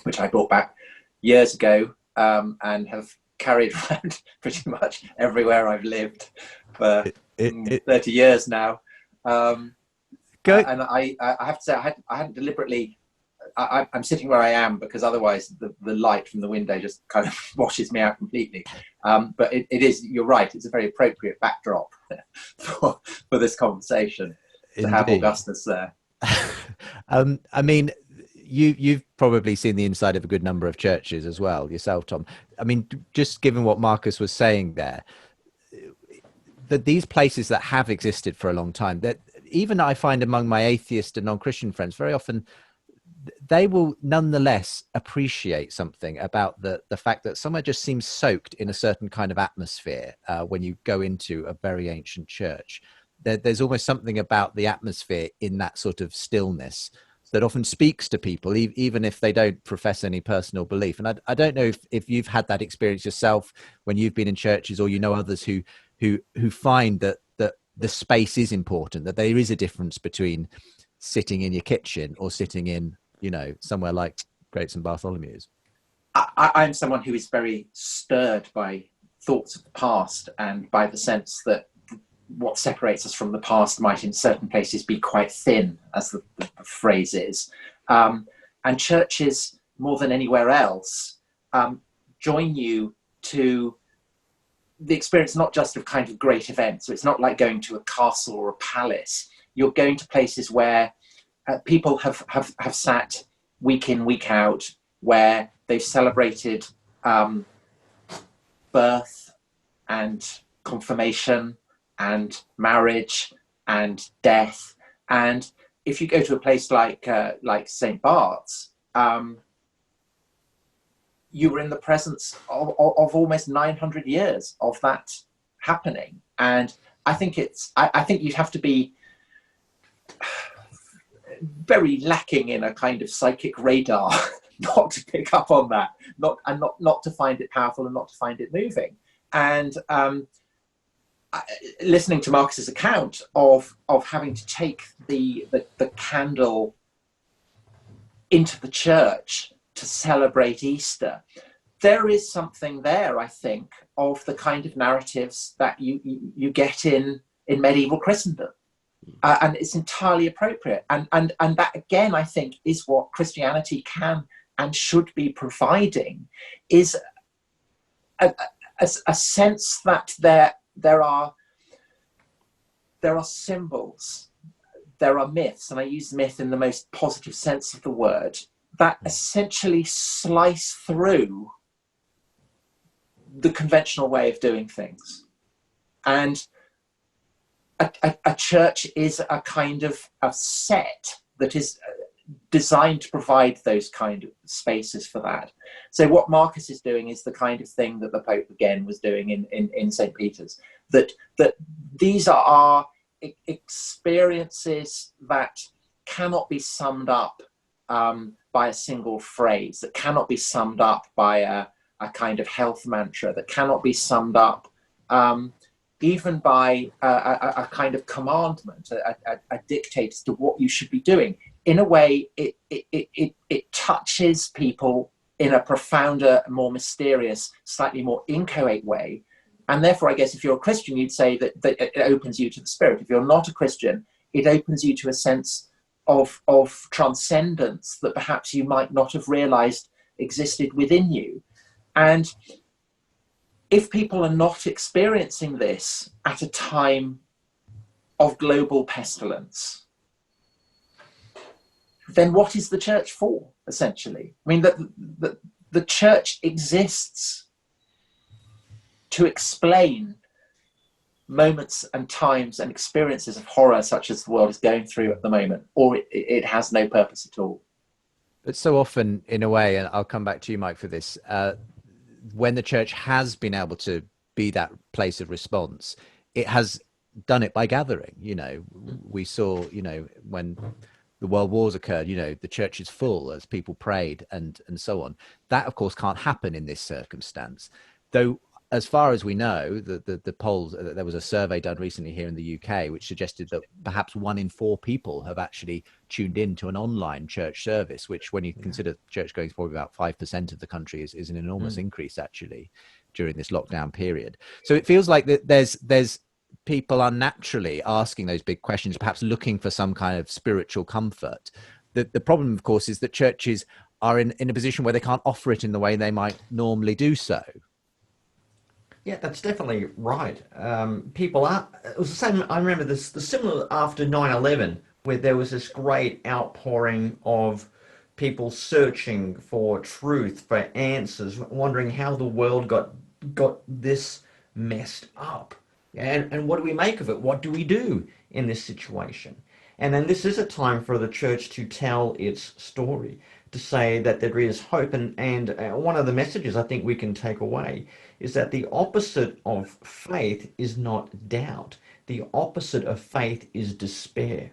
which I brought back years ago and have carried around pretty much everywhere I've lived for 30 years now. And I have to say, I hadn't deliberately, I'm sitting where I am because otherwise the light from the window just kind of washes me out completely. But it is, you're right, it's a very appropriate backdrop for this conversation to have Augustus there. I mean, you've probably seen the inside of a good number of churches as well yourself, Tom. I mean, just given what Marcus was saying there, that these places that have existed for a long time, that even I find among my atheist and non-Christian friends, very often they will nonetheless appreciate something about the fact that somewhere just seems soaked in a certain kind of atmosphere when you go into a very ancient church. There's almost something about the atmosphere in that sort of stillness that often speaks to people, even if they don't profess any personal belief. And I don't know if you've had that experience yourself when you've been in churches, or you know others who find that the space is important, that there is a difference between sitting in your kitchen or sitting in, somewhere like Great St Bartholomew's. I'm someone who is very stirred by thoughts of the past, and by the sense that what separates us from the past might in certain places be quite thin, as the phrase is. And churches, more than anywhere else, join you to the experience not just of kind of great events. So it's not like going to a castle or a palace. You're going to places where people have sat week in, week out, where they've celebrated birth and confirmation and marriage and death. And if you go to a place like St Bart's, you were in the presence of almost 900 years of that happening. And I think you'd have to be very lacking in a kind of psychic radar not to pick up on that, not to find it powerful and not to find it moving. And listening to Marcus's account of having to take the candle into the church to celebrate Easter, there is something there, I think, of the kind of narratives that you get in medieval Christendom. And it's entirely appropriate. And that, again, I think, is what Christianity can and should be providing, is a sense that there are symbols, there are myths, and I use myth in the most positive sense of the word, that essentially slice through the conventional way of doing things. And a church is a kind of a set that is designed to provide those kind of spaces for that. So what Marcus is doing is the kind of thing that the Pope again was doing in St. Peter's, that these are experiences that cannot be summed up by a single phrase, that cannot be summed up by a kind of health mantra, that cannot be summed up even by a kind of commandment, a dictate as to what you should be doing. In a way, it touches people in a profounder, more mysterious, slightly more inchoate way. And therefore, I guess if you're a Christian, you'd say that it opens you to the Spirit. If you're not a Christian, it opens you to a sense of transcendence that perhaps you might not have realized existed within you. And if people are not experiencing this at a time of global pestilence, then what is the church for, essentially? I mean, the church exists to explain moments and times and experiences of horror such as the world is going through at the moment, or it has no purpose at all. But so often, in a way, and I'll come back to you, Mike, for this, when the church has been able to be that place of response, it has done it by gathering. We saw, when the world wars occurred, the church is full as people prayed and so on. That, of course, can't happen in this circumstance. Though, as far as we know, the polls, there was a survey done recently here in the UK, which suggested that perhaps 1 in 4 people have actually tuned in to an online church service, which, when you consider church going for about 5% of the country, is an enormous increase, actually, during this lockdown period. So it feels like that there's people are naturally asking those big questions, perhaps looking for some kind of spiritual comfort. The problem, of course, is that churches are in a position where they can't offer it in the way they might normally do so. Yeah, that's definitely right. People are. It was the same. I remember the similar after 9/11, where there was this great outpouring of people searching for truth, for answers, wondering how the world got this messed up, and what do we make of it? What do we do in this situation. And then this is a time for the church to tell its story, to say that there is hope. And one of the messages I think we can take away is that the opposite of faith is not doubt. The opposite of faith is despair.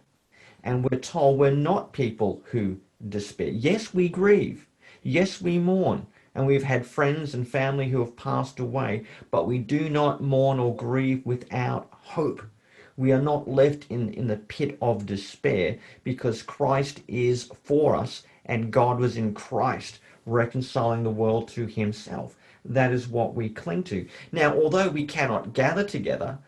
And we're told we're not people who despair. Yes, we grieve. Yes, we mourn. And we've had friends and family who have passed away, but we do not mourn or grieve without hope. We are not left in the pit of despair, because Christ is for us and God was in Christ reconciling the world to himself. That is what we cling to. Now, although we cannot gather together,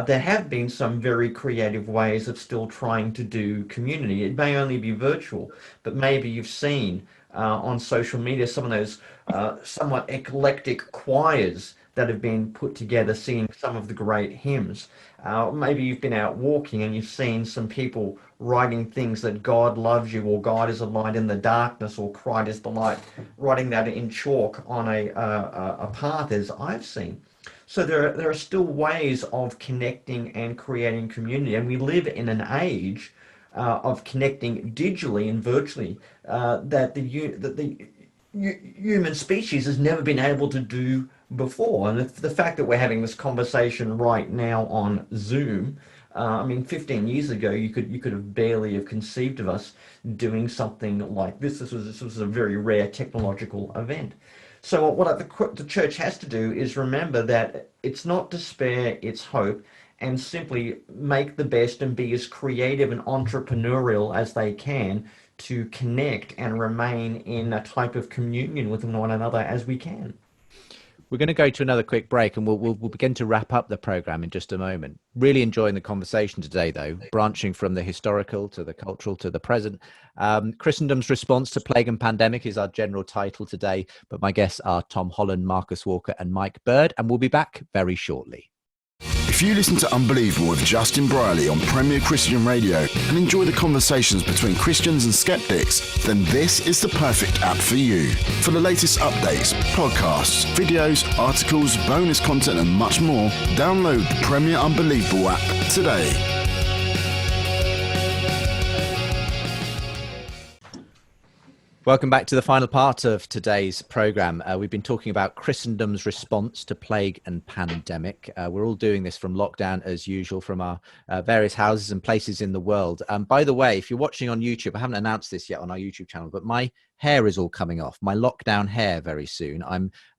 there have been some very creative ways of still trying to do community. It may only be virtual, but maybe you've seen on social media some of those somewhat eclectic choirs that have been put together singing some of the great hymns. Maybe you've been out walking and you've seen some people writing things that God loves you, or God is a light in the darkness, or Christ is the light, writing that in chalk on a path, as I've seen. So there are still ways of connecting and creating community, and we live in an age of connecting digitally and virtually that the human species has never been able to do before. And the fact that we're having this conversation right now on Zoom, 15 years ago, you could have barely have conceived of us doing something like this. This was a very rare technological event. So what the church has to do is remember that it's not despair, it's hope, and simply make the best and be as creative and entrepreneurial as they can to connect and remain in a type of communion with one another as we can. We're going to go to another quick break, and we'll begin to wrap up the program in just a moment. Really enjoying the conversation today, though, branching from the historical to the cultural to the present. Christendom's response to plague and pandemic is our general title today, but my guests are Tom Holland, Marcus Walker, and Mike Bird, and we'll be back very shortly. If you listen to Unbelievable with Justin Briley on Premier Christian Radio and enjoy the conversations between Christians and skeptics, then this is the perfect app for you. For the latest updates, podcasts, videos, articles, bonus content and much more, download the Premier Unbelievable app today. Welcome back to the final part of today's programme. We've been talking about Christendom's response to plague and pandemic. We're all doing this from lockdown as usual from our various houses and places in the world. By the way, if you're watching on YouTube, I haven't announced this yet on our YouTube channel, but my hair is all coming off, my lockdown hair very soon.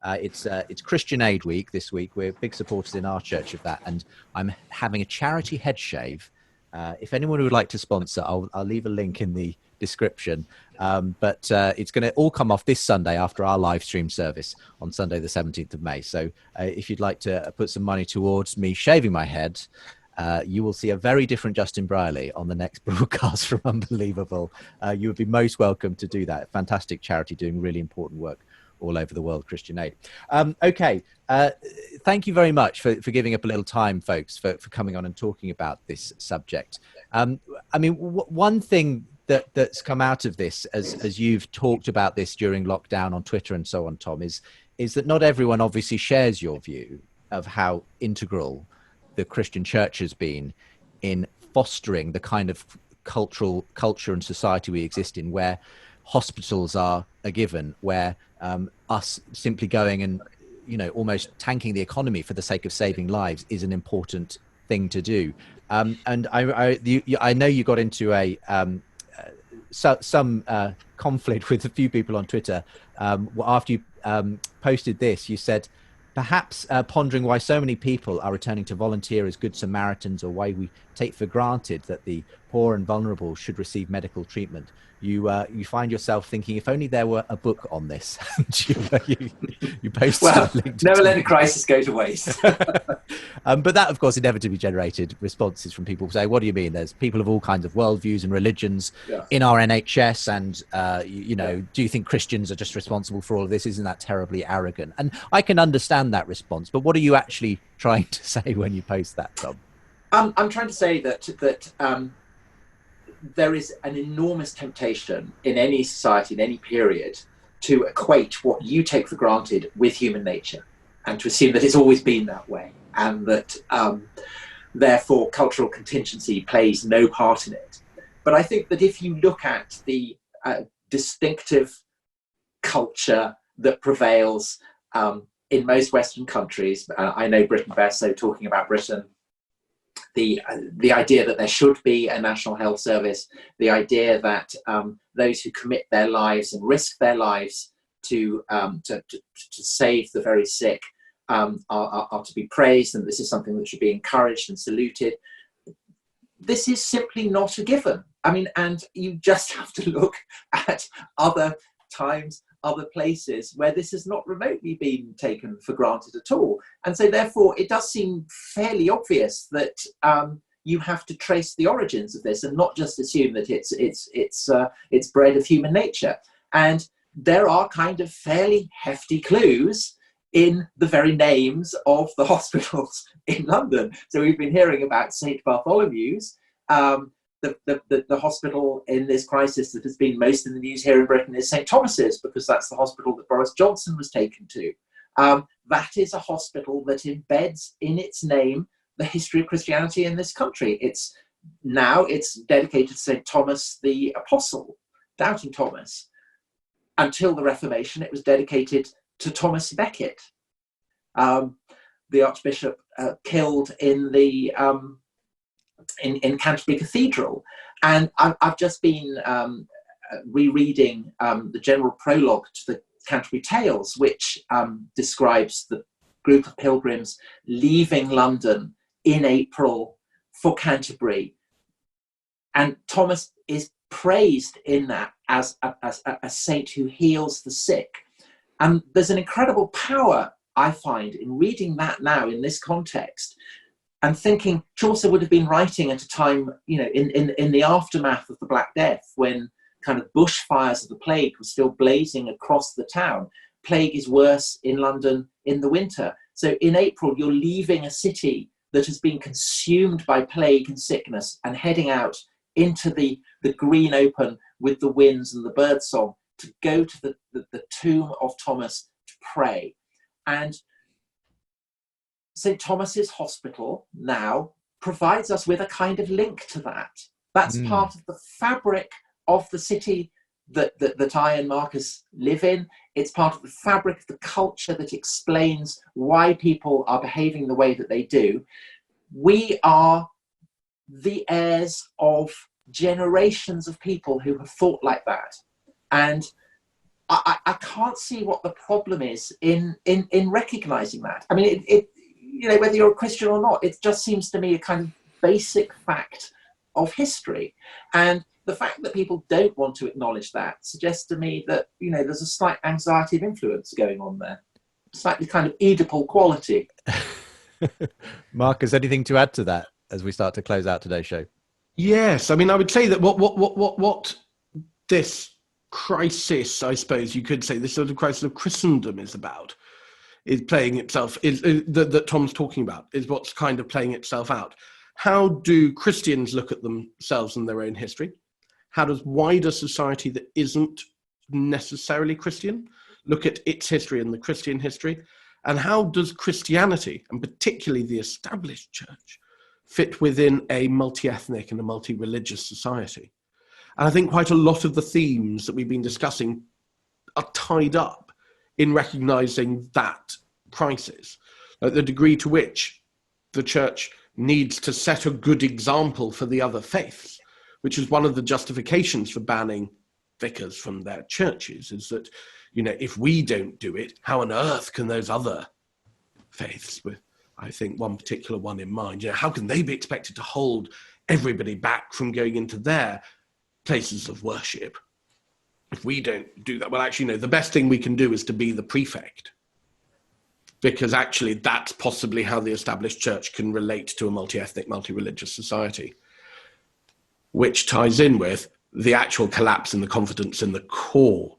It's Christian Aid Week this week. We're big supporters in our church of that, and I'm having a charity head shave. If anyone would like to sponsor, I'll leave a link in the description, but it's going to all come off this Sunday after our live stream service on Sunday the 17th of May. So if you'd like to put some money towards me shaving my head, you will see a very different Justin Briley on the next broadcast from Unbelievable. You would be most welcome to do that. Fantastic charity doing really important work all over the world, Christian Aid. Okay, thank you very much for giving up a little time, folks, for coming on and talking about this subject. One thing that's come out of this, as you've talked about this during lockdown on Twitter and so on, Tom, is that not everyone obviously shares your view of how integral the Christian church has been in fostering the kind of culture and society we exist in, where hospitals are a given, where us simply going and almost tanking the economy for the sake of saving lives is an important thing to do. And I know you got into some conflict with a few people on Twitter after you posted this. You said, perhaps pondering why so many people are returning to volunteer as good Samaritans, or why we take for granted that the poor and vulnerable should receive medical treatment. You find yourself thinking, if only there were a book on this. you posted a link to never let a crisis go to waste. But that, of course, inevitably generated responses from people saying, what do you mean? There's people of all kinds of worldviews and religions in our NHS, and do you think Christians are just responsible for all of this? Isn't that terribly arrogant? And I can understand that response, but what are you actually trying to say when you post that, Tom? I'm trying to say that there is an enormous temptation in any society, in any period, to equate what you take for granted with human nature, and to assume that it's always been that way, and that therefore cultural contingency plays no part in it. But I think that if you look at the distinctive culture that prevails in most Western countries, I know Britain best, so talking about Britain, the idea that there should be a national health service, the idea that those who commit their lives and risk their lives to save the very sick are to be praised, and this is something that should be encouraged and saluted. This is simply not a given. I mean, and you just have to look at other times, other places where this has not remotely been taken for granted at all. And so therefore it does seem fairly obvious that you have to trace the origins of this and not just assume that it's bred of human nature. And there are kind of fairly hefty clues in the very names of the hospitals in London. So we've been hearing about St Bartholomew's, the hospital in this crisis that has been most in the news here in Britain is St Thomas's, because that's the hospital that Boris Johnson was taken to. That is a hospital that embeds in its name the history of Christianity in this country. It's dedicated to St Thomas the Apostle, Doubting Thomas. Until the Reformation, it was dedicated to Thomas Becket, the Archbishop killed in the in Canterbury Cathedral. And I've just been rereading the general prologue to the Canterbury Tales, which describes the group of pilgrims leaving London in April for Canterbury. And Thomas is praised in that as a saint who heals the sick. And there's an incredible power, I find, in reading that now in this context and thinking Chaucer would have been writing at a time, in the aftermath of the Black Death, when kind of bushfires of the plague were still blazing across the town. Plague is worse in London in the winter. So in April, you're leaving a city that has been consumed by plague and sickness and heading out into the green open with the winds and the birdsong to go to the tomb of Thomas to pray. And St. Thomas's Hospital now provides us with a kind of link to that. That's part of the fabric of the city that I and Marcus live in. It's part of the fabric of the culture that explains why people are behaving the way that they do. We are the heirs of generations of people who have thought like that. And I can't see what the problem is in recognizing that. I mean, whether you're a Christian or not, it just seems to me a kind of basic fact of history. And the fact that people don't want to acknowledge that suggests to me that, there's a slight anxiety of influence going on there. Slightly kind of Oedipal quality. Marcus, anything to add to that as we start to close out today's show? Yes, I mean, I would say that what this crisis, I suppose you could say, this sort of crisis of Christendom is about, is playing itself, that Tom's talking about, is what's kind of playing itself out. How do Christians look at themselves and their own history? How does wider society that isn't necessarily Christian look at its history and the Christian history? And how does Christianity, and particularly the established church, fit within a multi-ethnic and a multi-religious society? And I think quite a lot of the themes that we've been discussing are tied up in recognizing that crisis, at the degree to which the church needs to set a good example for the other faiths, which is one of the justifications for banning vicars from their churches, is that, if we don't do it, how on earth can those other faiths, with I think one particular one in mind, how can they be expected to hold everybody back from going into their places of worship if we don't do that? Well, actually, no, the best thing we can do is to be the prefect, because actually that's possibly how the established church can relate to a multi-ethnic, multi-religious society, which ties in with the actual collapse in the confidence in the core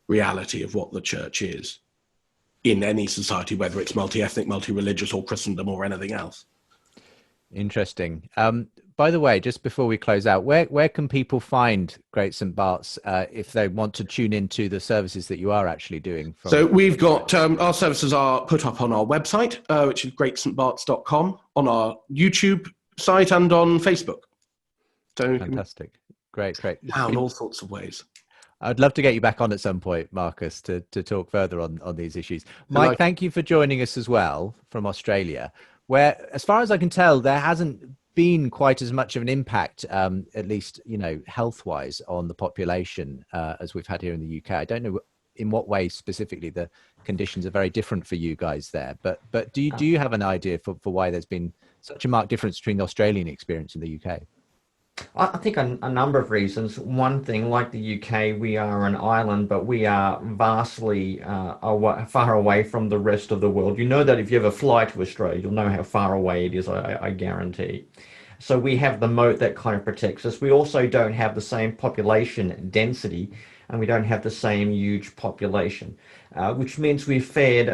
reality of what the church is in any society, whether it's multi-ethnic, multi-religious, or Christendom, or anything else. Interesting. by the way, just before we close out, where can people find Great St Bart's if they want to tune into the services that you are actually doing? So we've got our services are put up on our website, which is greatstbarts.com, on our YouTube site, and on Facebook. So fantastic, great. Wow, in all sorts of ways. I'd love to get you back on at some point, Marcus, to talk further on these issues. Mike, thank you for joining us as well from Australia, where, as far as I can tell, there hasn't been quite as much of an impact, at least, health-wise, on the population as we've had here in the UK. I don't know in what way specifically the conditions are very different for you guys there, but do you have an idea for why there's been such a marked difference between the Australian experience and the UK? I think a number of reasons. One thing, like the UK, we are an island, but we are vastly far away from the rest of the world. You know that if you ever fly to Australia, you'll know how far away it is, I guarantee. So we have the moat that kind of protects us. We also don't have the same population density, and we don't have the same huge population, which means we've fared,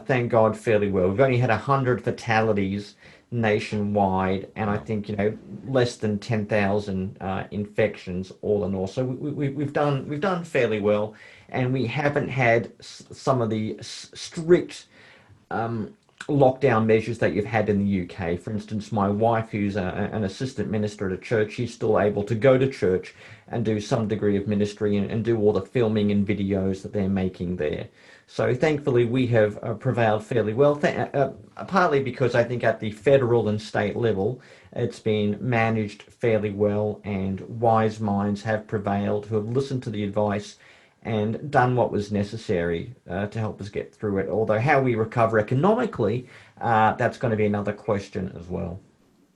thank God, fairly well. We've only had 100 fatalities nationwide, and I think less than 10,000 infections all in all. So we've done fairly well, and we haven't had some of the strict lockdown measures that you've had in the UK. For instance, my wife, who's an assistant minister at a church, she's still able to go to church and do some degree of ministry and do all the filming and videos that they're making there. So thankfully, we have prevailed fairly well, partly because I think at the federal and state level, it's been managed fairly well, and wise minds have prevailed who have listened to the advice and done what was necessary to help us get through it. Although how we recover economically, that's going to be another question as well.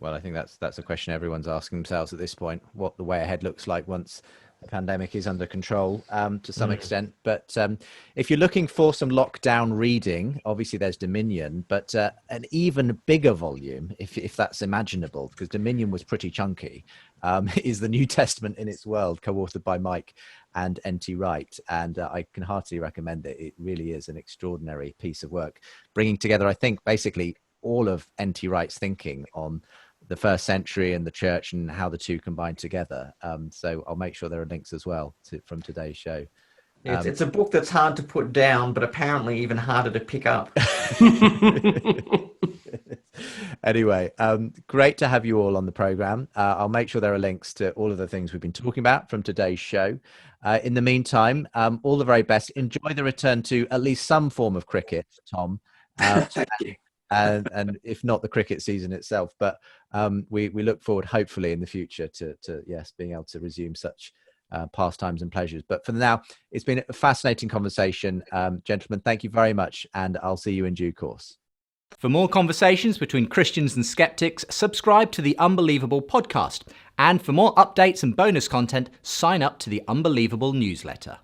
Well, I think that's a question everyone's asking themselves at this point, what the way ahead looks like once the pandemic is under control to some extent. But if you're looking for some lockdown reading, obviously there's Dominion, but an even bigger volume, if that's imaginable, because Dominion was pretty chunky, is the New Testament in its World, co-authored by Mike and N.T. Wright. And I can heartily recommend it. It really is an extraordinary piece of work, bringing together, I think, basically all of N.T. Wright's thinking on the first century and the church and how the two combine together. So I'll make sure there are links as well from today's show. It's a book that's hard to put down, but apparently even harder to pick up. Anyway, great to have you all on the program. I'll make sure there are links to all of the things we've been talking about from today's show. In the meantime, all the very best. Enjoy the return to at least some form of cricket, Tom. Thank you. And if not the cricket season itself, but we look forward, hopefully, in the future to being able to resume such pastimes and pleasures. But for now, it's been a fascinating conversation. Gentlemen, thank you very much, and I'll see you in due course. For more conversations between Christians and skeptics, subscribe to the Unbelievable podcast. And for more updates and bonus content, sign up to the Unbelievable newsletter.